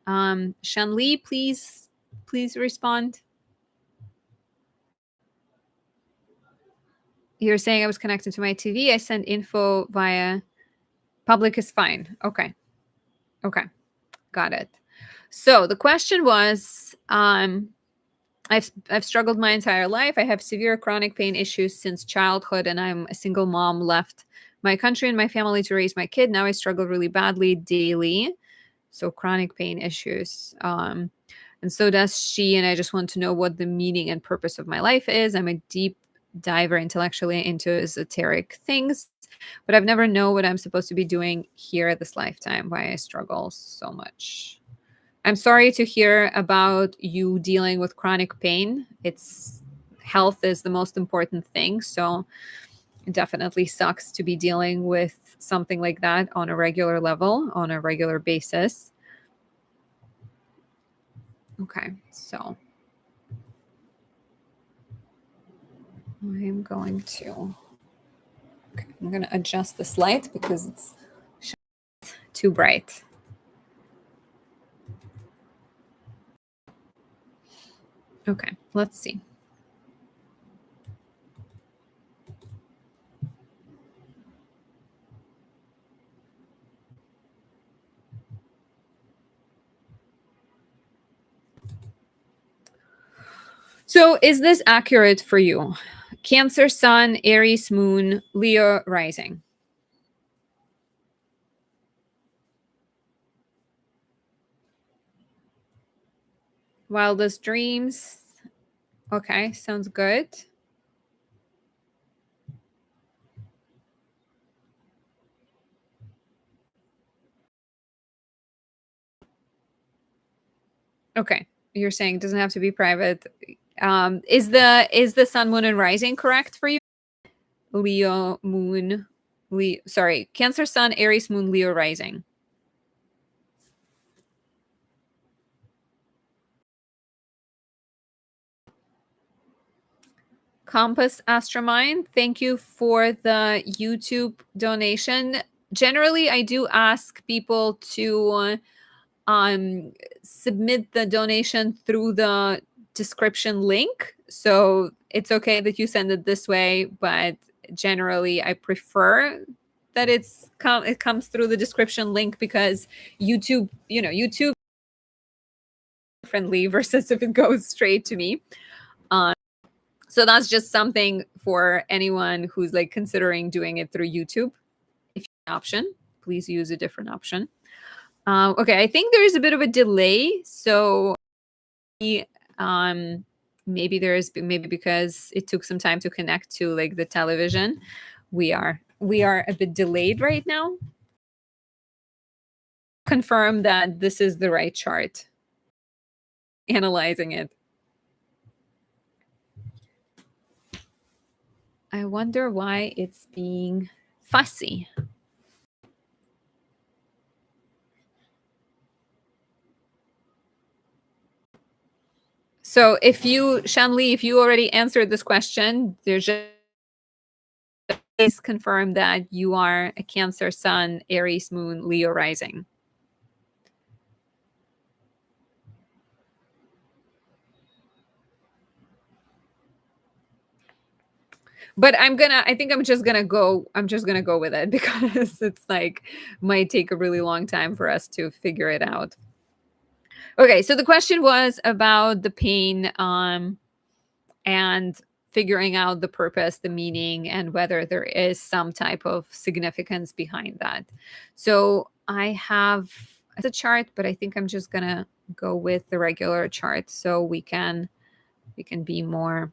Shanli, please respond. You're saying I was connected to my TV. I sent info via public is fine. Okay. Okay. Got it. So the question was, I've struggled my entire life. I have severe chronic pain issues since childhood, and I'm a single mom, left my country and my family to raise my kid. Now I struggle really badly daily. So chronic pain issues. And so does she. And I just want to know what the meaning and purpose of my life is. I'm a deep diver intellectually into esoteric things, but I've never know what I'm supposed to be doing here this lifetime, why I struggle so much. I'm sorry to hear about you dealing with chronic pain. It's health is the most important thing. So it definitely sucks to be dealing with something like that on a regular level, on a regular basis. Okay, so I'm going to I'm going to adjust this light because it's too bright. Okay, let's see. So, is this accurate for you? Cancer Sun, Aries Moon, Leo Rising. Wildest dreams. Okay, sounds good. Okay, you're saying it doesn't have to be private. Is the Sun, Moon, and Rising correct for you? Leo, Moon, Leo. Sorry, Cancer Sun, Aries Moon, Leo Rising. Compass Astramind, thank you for the YouTube donation. Generally, I do ask people to submit the donation through the description link. So it's okay that you send it this way, but generally, I prefer that it comes through the description link because YouTube friendly versus if it goes straight to me. So that's just something for anyone who's like considering doing it through YouTube. If you have an option, please use a different option. Okay, I think there is a bit of a delay. So um, maybe because it took some time to connect to like the television. We are a bit delayed right now. Confirm that this is the right chart. Analyzing it. I wonder why it's being fussy. So if you, Shanli, if you already answered this question, there's just please confirm that you are a Cancer Sun, Aries Moon, Leo Rising. But I think I'm just gonna go with it because it's like might take a really long time for us to figure it out. Okay, so the question was about the pain and figuring out the purpose, the meaning, and whether there is some type of significance behind that. So I have the chart, but I think I'm just gonna go with the regular chart so we can be more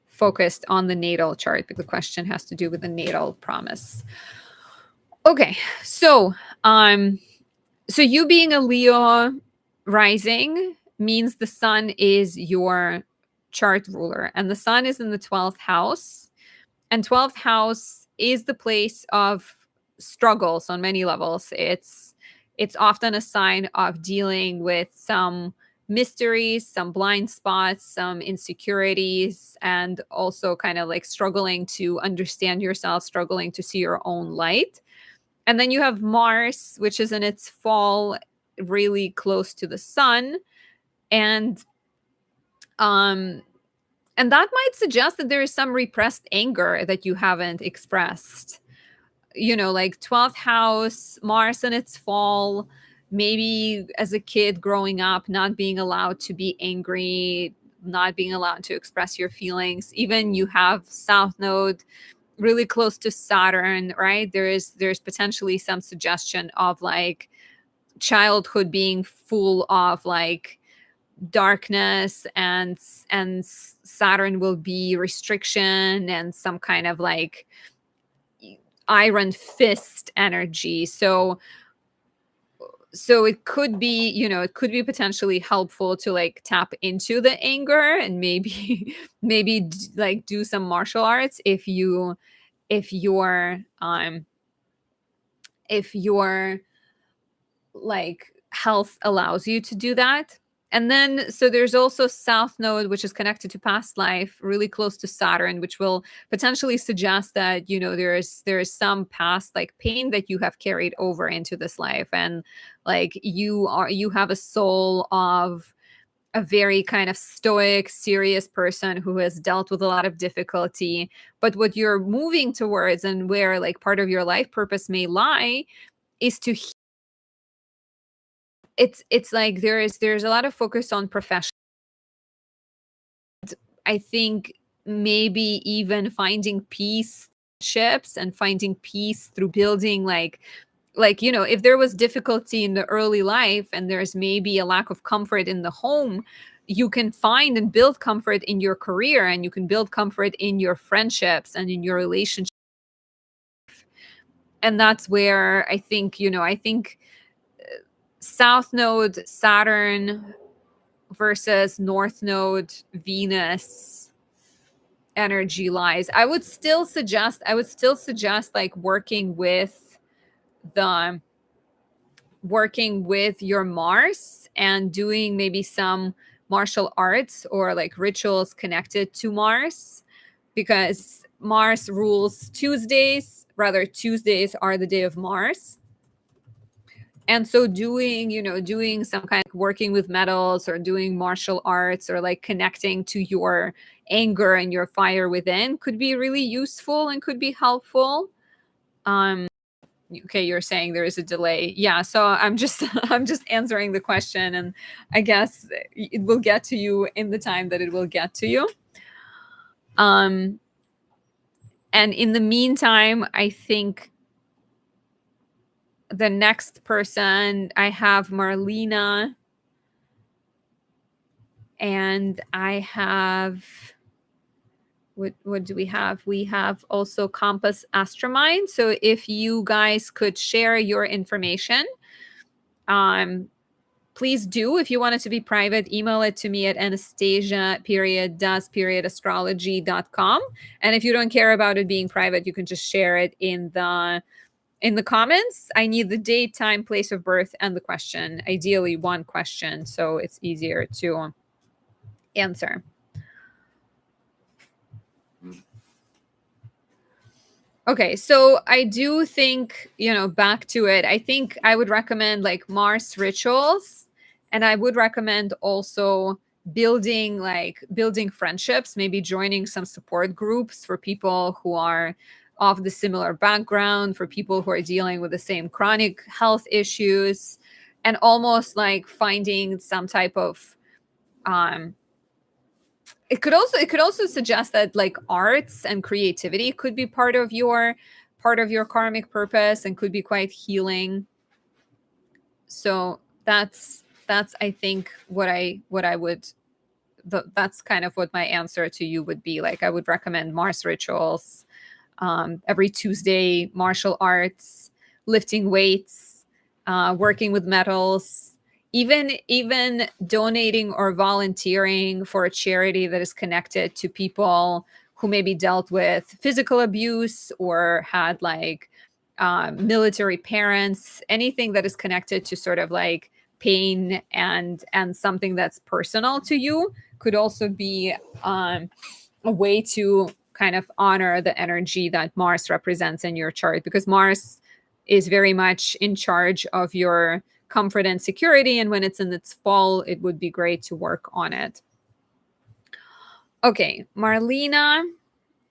focused on the natal chart because the question has to do with the natal promise. Okay, so you being a Leo rising means the sun is your chart ruler and the sun is in the 12th house, and 12th house is the place of struggles on many levels. It's often a sign of dealing with some mysteries, some blind spots, some insecurities, and also kind of like struggling to understand yourself, struggling to see your own light. And then you have Mars, which is in its fall, really close to the sun. And and that might suggest that there is some repressed anger that you haven't expressed. Like 12th house, Mars in its fall, maybe as a kid growing up, not being allowed to be angry, not being allowed to express your feelings. Even you have South Node really close to Saturn, right? There's potentially some suggestion of like childhood being full of like darkness, and Saturn will be restriction and some kind of like iron fist energy. So it could be, it could be potentially helpful to like tap into the anger and maybe like do some martial arts if your like health allows you to do that. And then so there's also South Node, which is connected to past life, really close to Saturn, which will potentially suggest that there's some past like pain that you have carried over into this life, and like you have a soul of a very kind of stoic, serious person who has dealt with a lot of difficulty. But what you're moving towards and where like part of your life purpose may lie is to it's like there's a lot of focus on profession. I think maybe even finding peace ships and finding peace through building like if there was difficulty in the early life and there's maybe a lack of comfort in the home, you can find and build comfort in your career, and you can build comfort in your friendships and in your relationship. And that's where I think South Node Saturn versus North Node Venus energy lies. I would still suggest like the working with your Mars and doing maybe some martial arts or like rituals connected to Mars, because Mars rules Tuesdays, rather Tuesdays are the day of Mars. And so doing some kind of working with metals or doing martial arts or like connecting to your anger and your fire within could be really useful and could be helpful. um okay, you're saying there is a delay. Yeah, so I'm just I'm just answering the question, and I guess it will get to you in the time that it will get to you. um and in the meantime, I think the next person I have Marlena, and I have what do we have? We have also Compass Astramind. So if you guys could share your information, um, please do. If you want it to be private, email it to me at Anastasia does astrology.com. And if you don't care about it being private, you can just share it in the comments. I need the date, time, place of birth, and the question. Ideally, one question, so it's easier to answer. Okay, so I do think, back to it, I think I would recommend like Mars rituals, and I would recommend also building friendships, maybe joining some support groups for people who are of the similar background, for people who are dealing with the same chronic health issues, and almost like finding some type of um it could also suggest that like arts and creativity could be part of your karmic purpose and could be quite healing. So that's I think what I would that's kind of what my answer to you would be. Like I would recommend Mars rituals, every Tuesday, martial arts, lifting weights, working with metals, even donating or volunteering for a charity that is connected to people who maybe dealt with physical abuse or had like military parents. Anything that is connected to sort of like pain and something that's personal to you could also be a way to kind of honor the energy that Mars represents in your chart, because Mars is very much in charge of your comfort and security. And when it's in its fall, it would be great to work on it. Okay, Marlena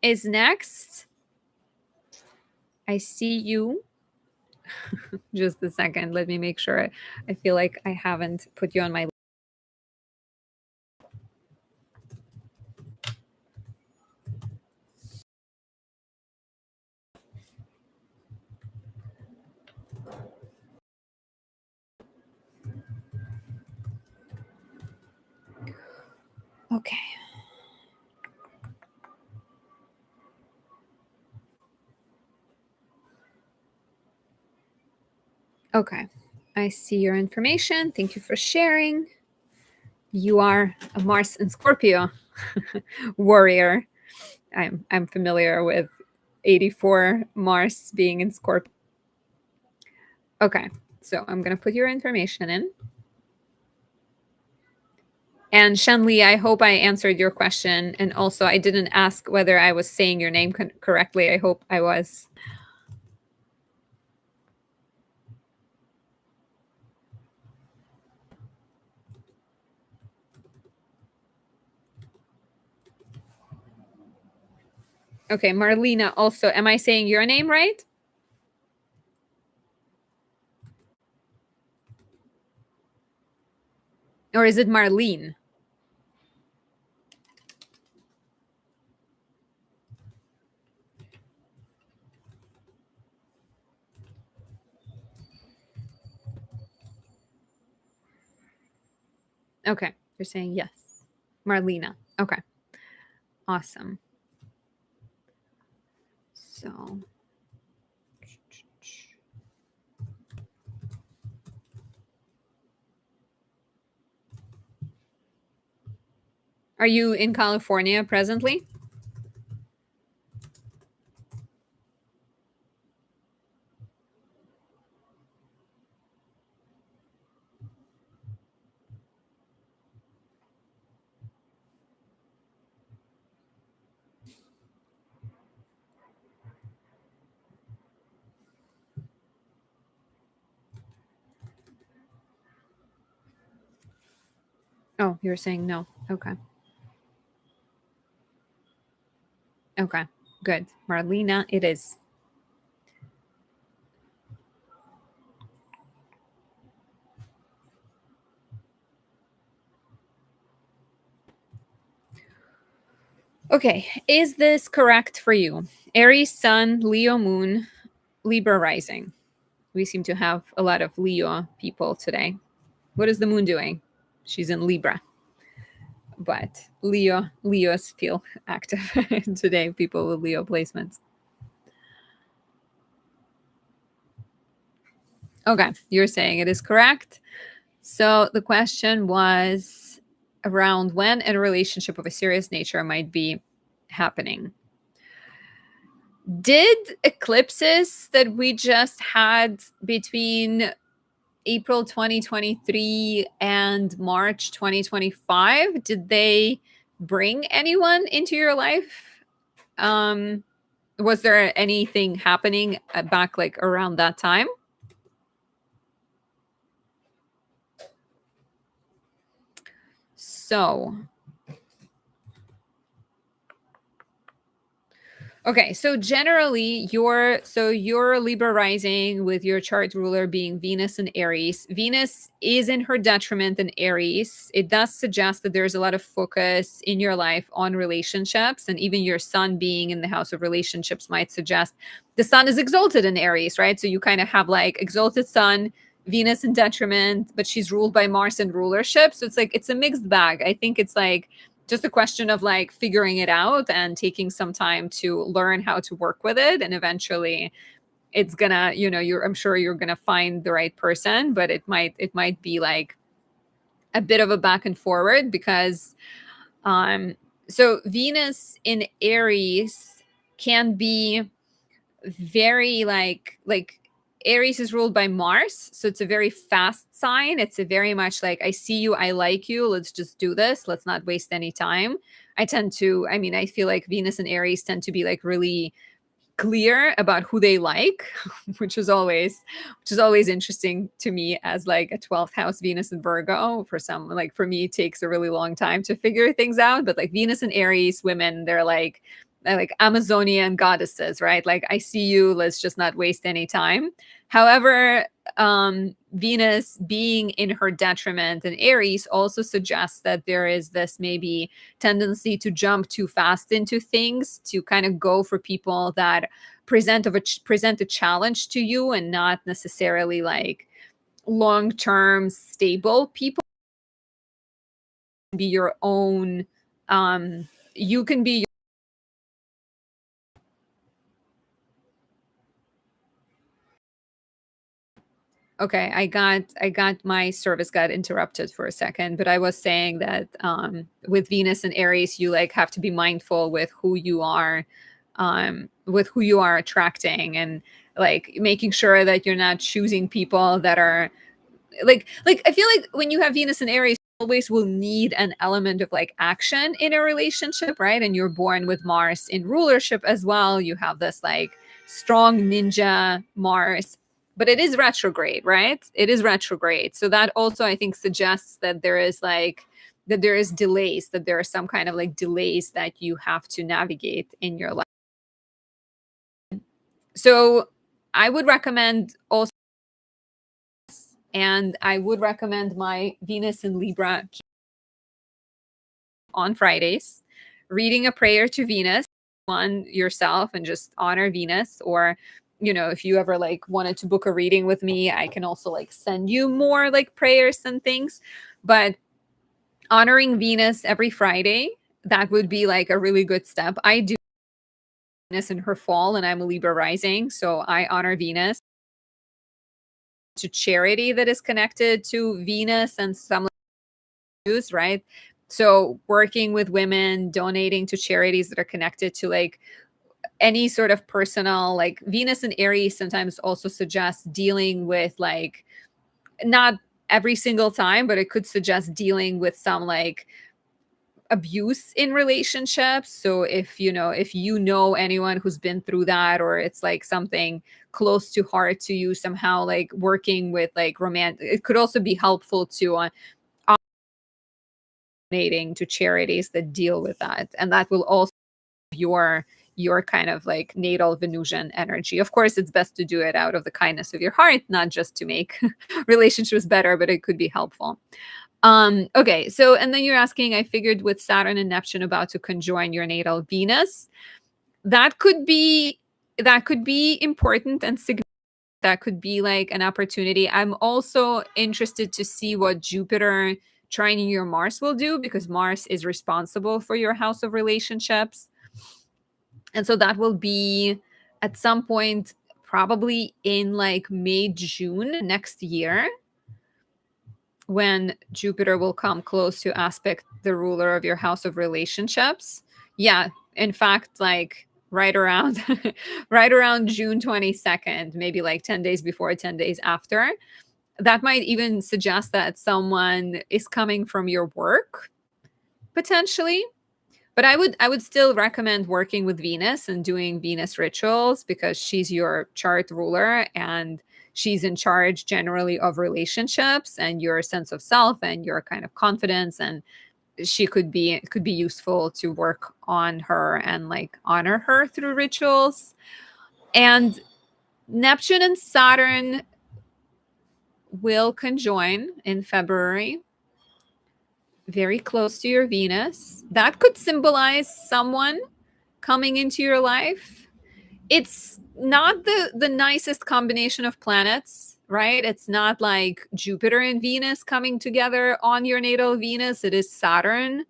is next. I see you. Just a second. Let me make sure. I feel like I haven't put you on my. Okay. Okay. I see your information. Thank you for sharing. You are a Mars and Scorpio warrior. I'm familiar with 84 Mars being in Scorpio. Okay. So I'm going to put your information in. And Shanli, I hope I answered your question. And also, I didn't ask whether I was saying your name correctly. I hope I was. Okay, Marlena also. Am I saying your name right? Or is it Marlene? Okay, you're saying yes. Marlena. Okay, awesome. So, are you in California presently? Oh, you're saying no. Okay. Okay, good. Marlena, it is. Okay, is this correct for you? Aries Sun, Leo Moon, Libra Rising. We seem to have a lot of Leo people today. What is the moon doing? She's in Libra. But Leos feel active today, people with Leo placements. Okay, you're saying it is correct. So the question was around when a relationship of a serious nature might be happening. Did eclipses that we just had between April 2023 and March 2025, did they bring anyone into your life? Was there anything happening back like around that time? So, okay, so generally your Libra rising with your chart ruler being Venus and Aries. Venus is in her detriment in Aries. It does suggest that there's a lot of focus in your life on relationships, and even your sun being in the house of relationships might suggest the sun is exalted in Aries, right? So you kind of have like exalted sun, Venus in detriment, but she's ruled by Mars in rulership. So it's like it's a mixed bag. I think it's like just a question of like figuring it out and taking some time to learn how to work with it, and eventually it's gonna, I'm sure you're gonna find the right person, but it might be like a bit of a back and forward because so Venus in Aries can be very like Aries is ruled by Mars, so it's a very fast sign. It's a very much like I see you, I like you, let's just do this, let's not waste any time. I feel like Venus and Aries tend to be like really clear about who they like, which is always interesting to me as like a 12th house Venus and Virgo. For me it takes a really long time to figure things out, but like Venus and Aries women, they're like like Amazonian goddesses, right? Like, I see you, let's just not waste any time. However, Venus being in her detriment in Aries also suggests that there is this maybe tendency to jump too fast into things, to kind of go for people that present a challenge to you and not necessarily like long-term stable people. Be your own, you can be. Okay, I got my service got interrupted for a second, but I was saying that with Venus and Aries, you like have to be mindful with who you are attracting, and like making sure that you're not choosing people that are like I feel like when you have Venus and Aries, you always will need an element of like action in a relationship, right? And you're born with Mars in rulership as well. You have this like strong ninja Mars, but it is retrograde, right? It is retrograde. So that also I think suggests that there is delays, that there are some kind of like delays that you have to navigate in your life. So I would recommend also, and I would recommend my Venus in Libra on Fridays, reading a prayer to Venus, one yourself and just honor Venus. Or, if you ever like wanted to book a reading with me, I can also like send you more like prayers and things. But honoring Venus every Friday, that would be like a really good step. I do Venus in her fall, and I'm a Libra rising. So I honor Venus to charity that is connected to Venus and some use, right? So working with women, donating to charities that are connected to like any sort of personal, like Venus and Aries sometimes also suggests dealing with like, not every single time, but it could suggest dealing with some like abuse in relationships. So if you know anyone who's been through that, or it's like something close to heart to you somehow, like working with like romantic, it could also be helpful to donating to charities that deal with that, and that will also your kind of like natal Venusian energy. Of course, it's best to do it out of the kindness of your heart, not just to make relationships better, but it could be helpful. Okay, so and then you're asking, I figured with Saturn and Neptune about to conjoin your natal Venus, that could be important and significant. That could be like an opportunity. I'm also interested to see what Jupiter trining your Mars will do, because Mars is responsible for your house of relationships. And so that will be at some point, probably in like May, June next year, when Jupiter will come close to aspect the ruler of your house of relationships. Yeah, in fact, like right around right around June 22nd, maybe like 10 days before, 10 days after. That might even suggest that someone is coming from your work potentially. But I would still recommend working with Venus and doing Venus rituals, because she's your chart ruler, and she's in charge generally of relationships and your sense of self and your kind of confidence. And she could be useful to work on her and like honor her through rituals. And Neptune and Saturn will conjoin in February, very close to your Venus. That could symbolize someone coming into your life. It's not the nicest combination of planets, right? It's not like Jupiter and Venus coming together on your natal Venus. It is Saturn,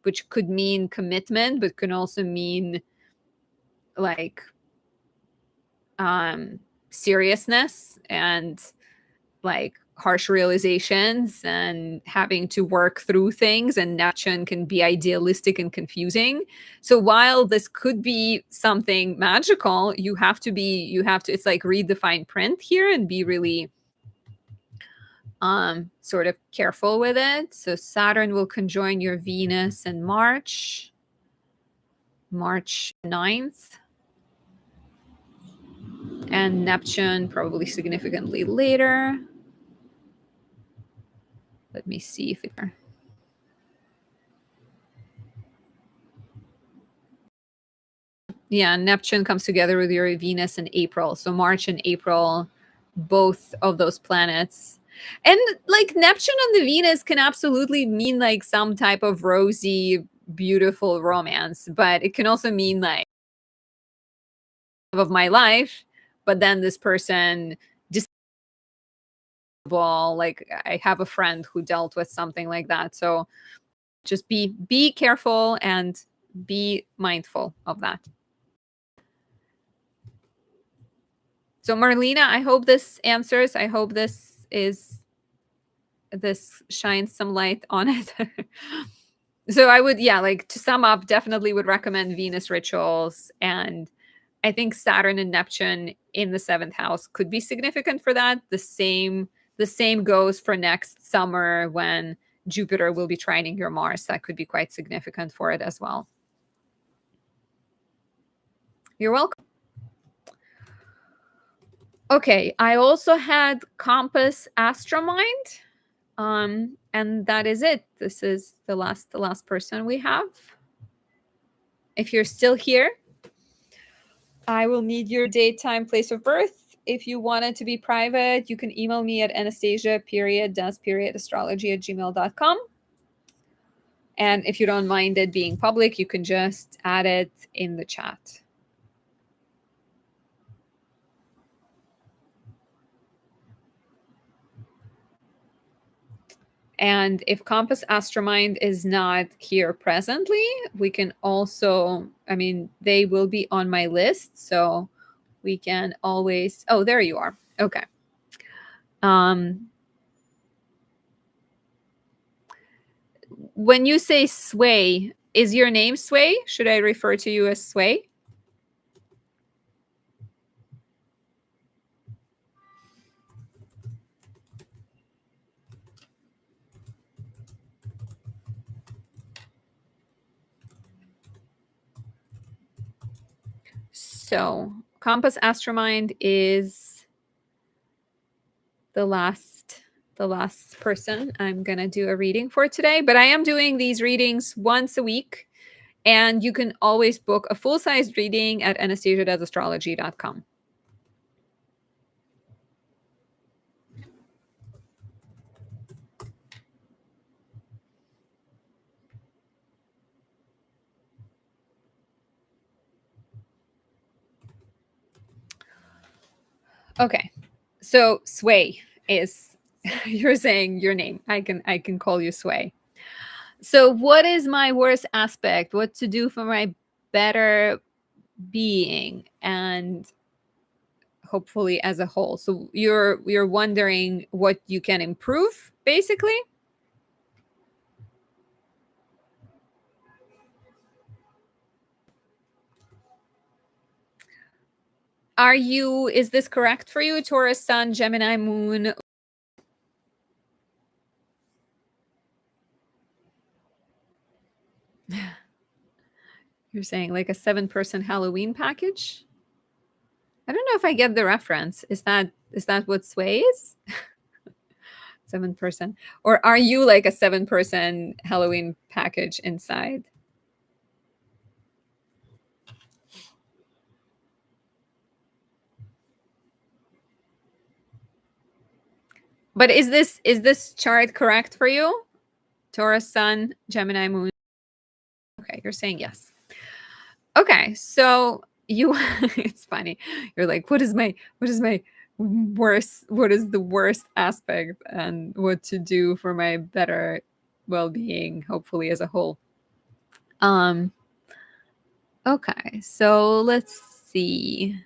which could mean commitment, but can also mean like um seriousness and like harsh realizations and having to work through things. And Neptune can be idealistic and confusing. So while this could be something magical, you have to it's like read the fine print here and be really sort of careful with it. So Saturn will conjoin your Venus in March 9th, and Neptune probably significantly later. Let me see if it Yeah, Neptune comes together with your Venus in April. So March and April, both of those planets. And like Neptune on the Venus can absolutely mean like some type of rosy, beautiful romance, but it can also mean like of my life, but then this person just like I have a friend who dealt with something like that. So just be careful and be mindful of that. So Marlena, I hope this answers. I hope this shines some light on it. So I would, yeah, like to sum up, definitely would recommend Venus rituals. And I think Saturn and Neptune in the seventh house could be significant for that. The same goes for next summer when Jupiter will be trining your Mars. That could be quite significant for it as well. You're welcome. Okay, I also had Compass Astromind. And that is it. This is the last person we have. If you're still here, I will need your date, time, place of birth. If you want it to be private, you can email me at Anastasia astrology at gmail.com. And if you don't mind it being public, you can just add it in the chat. And if Compass Astromind is not here presently, we can also, I mean, they will be on my list. So we can always, oh, there you are. Okay. When you say Sway, is your name Sway? Should I refer to you as Sway? So Compass Astromind is the last person I'm gonna do a reading for today, but I am doing these readings once a week, and you can always book a full-size reading at anastasia.astrology.com. Okay, so Sway is you're saying your name. I can call you Sway. So what is my worst aspect? What to do for my better being and hopefully as a whole? So you're wondering what you can improve, basically? Is this correct for you? Taurus, Sun, Gemini, Moon? You're saying like a 7-person Halloween package? I don't know if I get the reference. Is that what Sway is? 7-person. Or are you like a 7-person Halloween package inside? But is this chart correct for you? Taurus, Sun, Gemini, Moon. Okay, you're saying yes. Okay, so you it's funny. You're like, what is my worst what is the worst aspect and what to do for my better well-being, hopefully as a whole. Um okay, so let's see.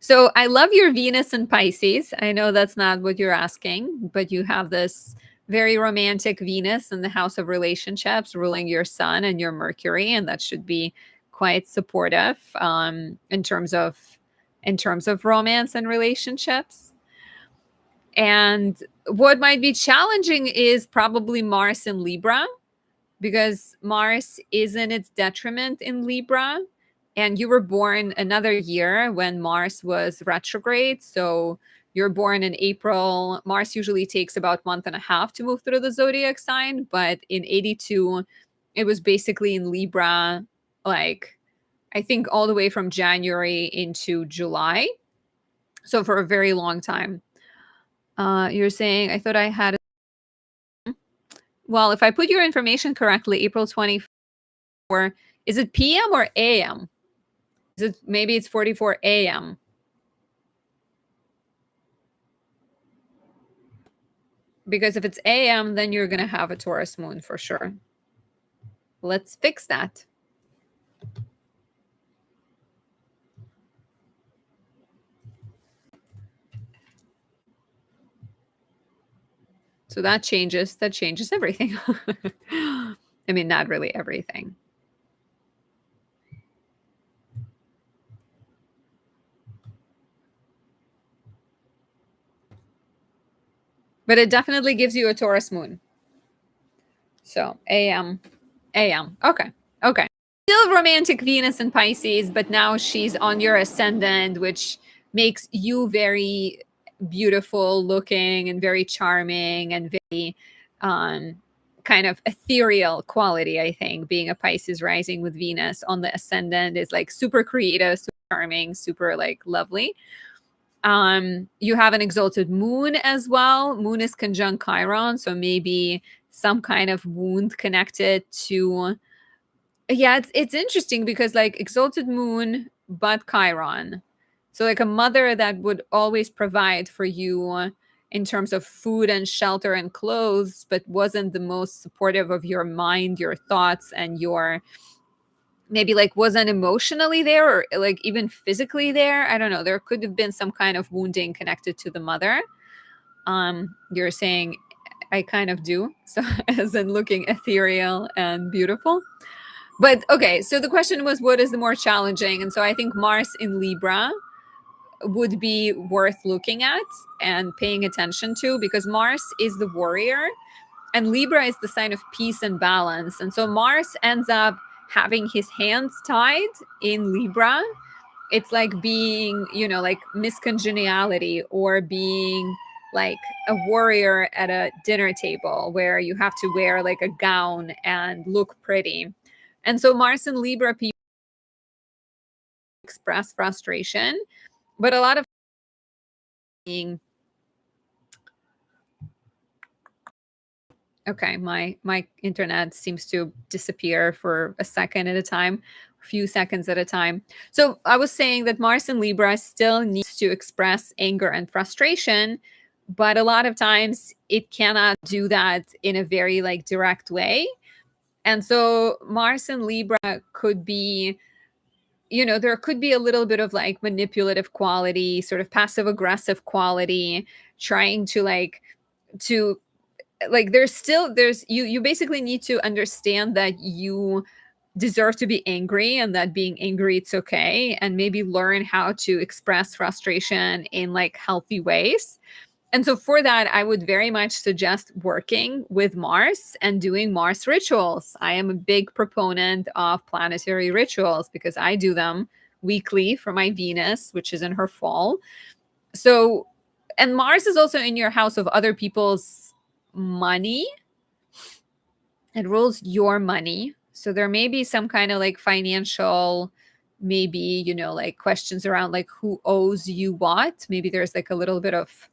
So I love your Venus and Pisces. I know that's not what you're asking, but you have this very romantic Venus in the house of relationships ruling your Sun and your Mercury, and that should be quite supportive in terms of romance and relationships. And what might be challenging is probably Mars in Libra, because Mars is in its detriment in Libra. And you were born another year when Mars was retrograde. So you're born in April. Mars usually takes about a month and a half to move through the zodiac sign. But in 82, it was basically in Libra, like I think all the way from January into July. So for a very long time. You're saying, I thought I had. Well, if I put your information correctly, April 24, is it PM or AM? Is it, maybe it's 44 AM. Because if it's AM, then you're going to have a Taurus moon for sure. Let's fix that. So that changes everything. I mean, not really everything. But it definitely gives you a Taurus moon. So AM. Okay. Okay. Still romantic Venus in Pisces, but now she's on your ascendant, which makes you very beautiful looking and very charming and very kind of ethereal quality. I think being a Pisces rising with Venus on the ascendant is like super creative, super charming, super like lovely. You have an exalted moon as well. Moon is conjunct Chiron, so maybe some kind of wound connected to. Yeah, it's interesting because like exalted moon but Chiron. So like a mother that would always provide for you in terms of food and shelter and clothes, but wasn't the most supportive of your mind, your thoughts, and your maybe like wasn't emotionally there or like even physically there. I don't know. There could have been some kind of wounding connected to the mother. You're saying I kind of do. So as in looking ethereal and beautiful. But okay, so the question was what is the more challenging? And so I think Mars in Libra would be worth looking at and paying attention to because Mars is the warrior and Libra is the sign of peace and balance. And so Mars ends up having his hands tied in Libra. It's like being, like miscongeniality or being like a warrior at a dinner table where you have to wear like a gown and look pretty. And so Mars and Libra people express frustration, but a lot of being okay, my internet seems to disappear for a second at a time, a few seconds at a time. So I was saying that Mars and Libra still needs to express anger and frustration, but a lot of times it cannot do that in a very like direct way. And so Mars and Libra could be there could be a little bit of like manipulative quality, sort of passive aggressive quality, trying to to there's you basically need to understand that you deserve to be angry and that being angry it's okay and maybe learn how to express frustration in like healthy ways. And so for that, I would very much suggest working with Mars and doing Mars rituals. I am a big proponent of planetary rituals because I do them weekly for my Venus, which is in her fall. So, and Mars is also in your house of other people's money. It rules your money. So there may be some kind of like financial, maybe, like questions around like who owes you what. Maybe there's like a little bit of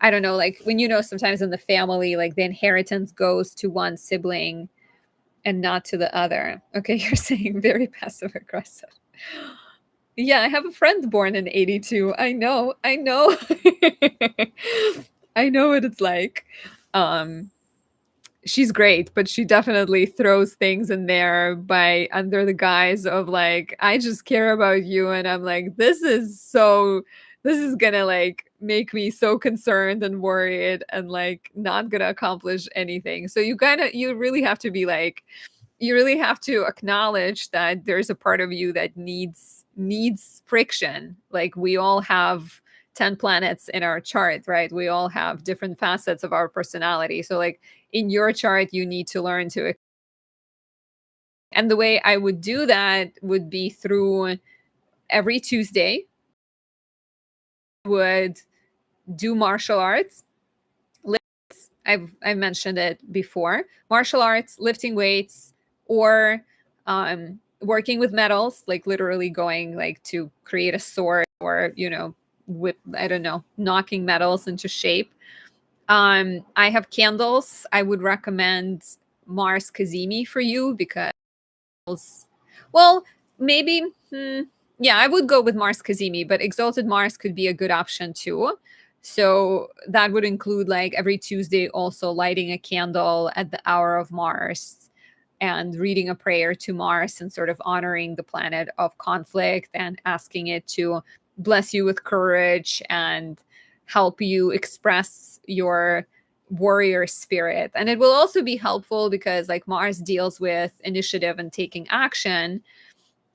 I don't know, like when sometimes in the family, like the inheritance goes to one sibling and not to the other. Okay, you're saying very passive aggressive. Yeah, I have a friend born in 82. I know. I know what it's like. Um she's great, but she definitely throws things in there by under the guise of like, I just care about you. And I'm like, this is gonna like make me so concerned and worried and like not gonna accomplish anything. So you really have to be like, you really have to acknowledge that there's a part of you that needs friction. Like we all have 10 planets in our chart, right? We all have different facets of our personality. So like in your chart, you need to learn to. And the way I would do that would be through every Tuesday, would do martial arts. I've mentioned it before. Martial arts, lifting weights, or working with metals, like literally going like to create a sword or, whip, I don't know, knocking metals into shape. I have candles. I would recommend Mars Kazemi for you because, well, maybe, yeah, I would go with Mars Kazemi, but Exalted Mars could be a good option too. So that would include like every Tuesday also lighting a candle at the hour of Mars and reading a prayer to Mars and sort of honoring the planet of conflict and asking it to bless you with courage and help you express your warrior spirit. And it will also be helpful because like Mars deals with initiative and taking action.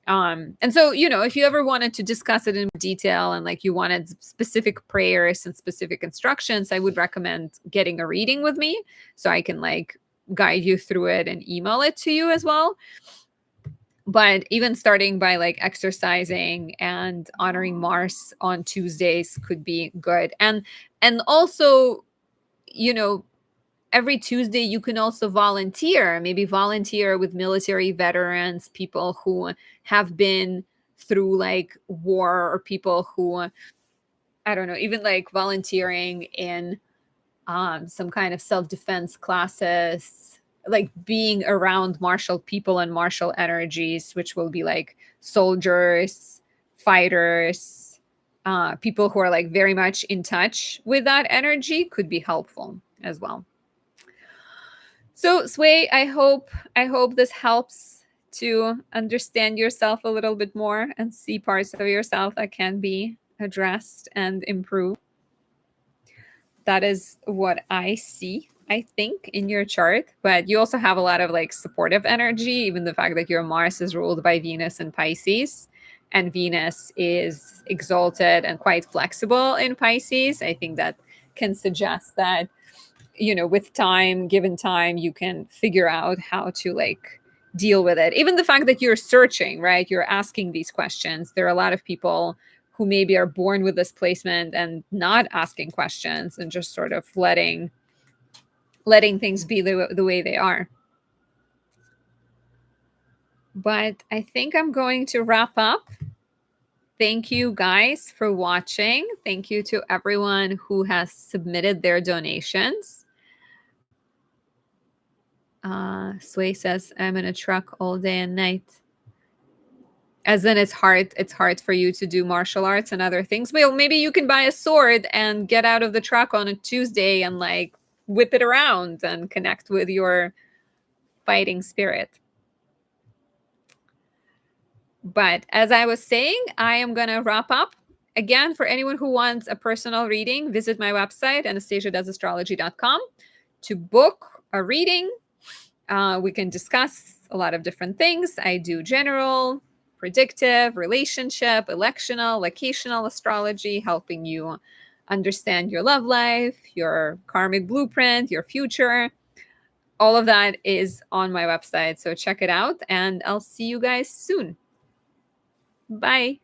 And so, if you ever wanted to discuss it in detail and like you wanted specific prayers and specific instructions, I would recommend getting a reading with me so I can like guide you through it and email it to you as well. But even starting by like exercising and honoring Mars on Tuesdays could be good. And also, every Tuesday you can also volunteer, maybe volunteer with military veterans, people who have been through like war, or people who, I don't know, even like volunteering in some kind of self-defense classes, like being around martial people and martial energies, which will be like soldiers, fighters, people who are like very much in touch with that energy could be helpful as well. So Sway, I hope this helps to understand yourself a little bit more and see parts of yourself that can be addressed and improved. That is what I see, I think, in your chart. But you also have a lot of like supportive energy, even the fact that your Mars is ruled by Venus in Pisces, and Venus is exalted and quite flexible in Pisces. I think that can suggest that, with time, given time, you can figure out how to like deal with it. Even the fact that you're searching, right? You're asking these questions. There are a lot of people who maybe are born with this placement and not asking questions and just sort of letting things be the way they are. But I think I'm going to wrap up. Thank you guys for watching. Thank you to everyone who has submitted their donations. Sway says, I'm in a truck all day and night. As in it's hard for you to do martial arts and other things. Well, maybe you can buy a sword and get out of the truck on a Tuesday and like whip it around and connect with your fighting spirit. But as I was saying, I am going to wrap up. Again, for anyone who wants a personal reading, visit my website, anastasiadoesastrology.com, to book a reading. We can discuss a lot of different things. I do general, predictive, relationship, electional, locational astrology, helping you understand your love life, your karmic blueprint, your future. All of that is on my website. So check it out, and I'll see you guys soon. Bye.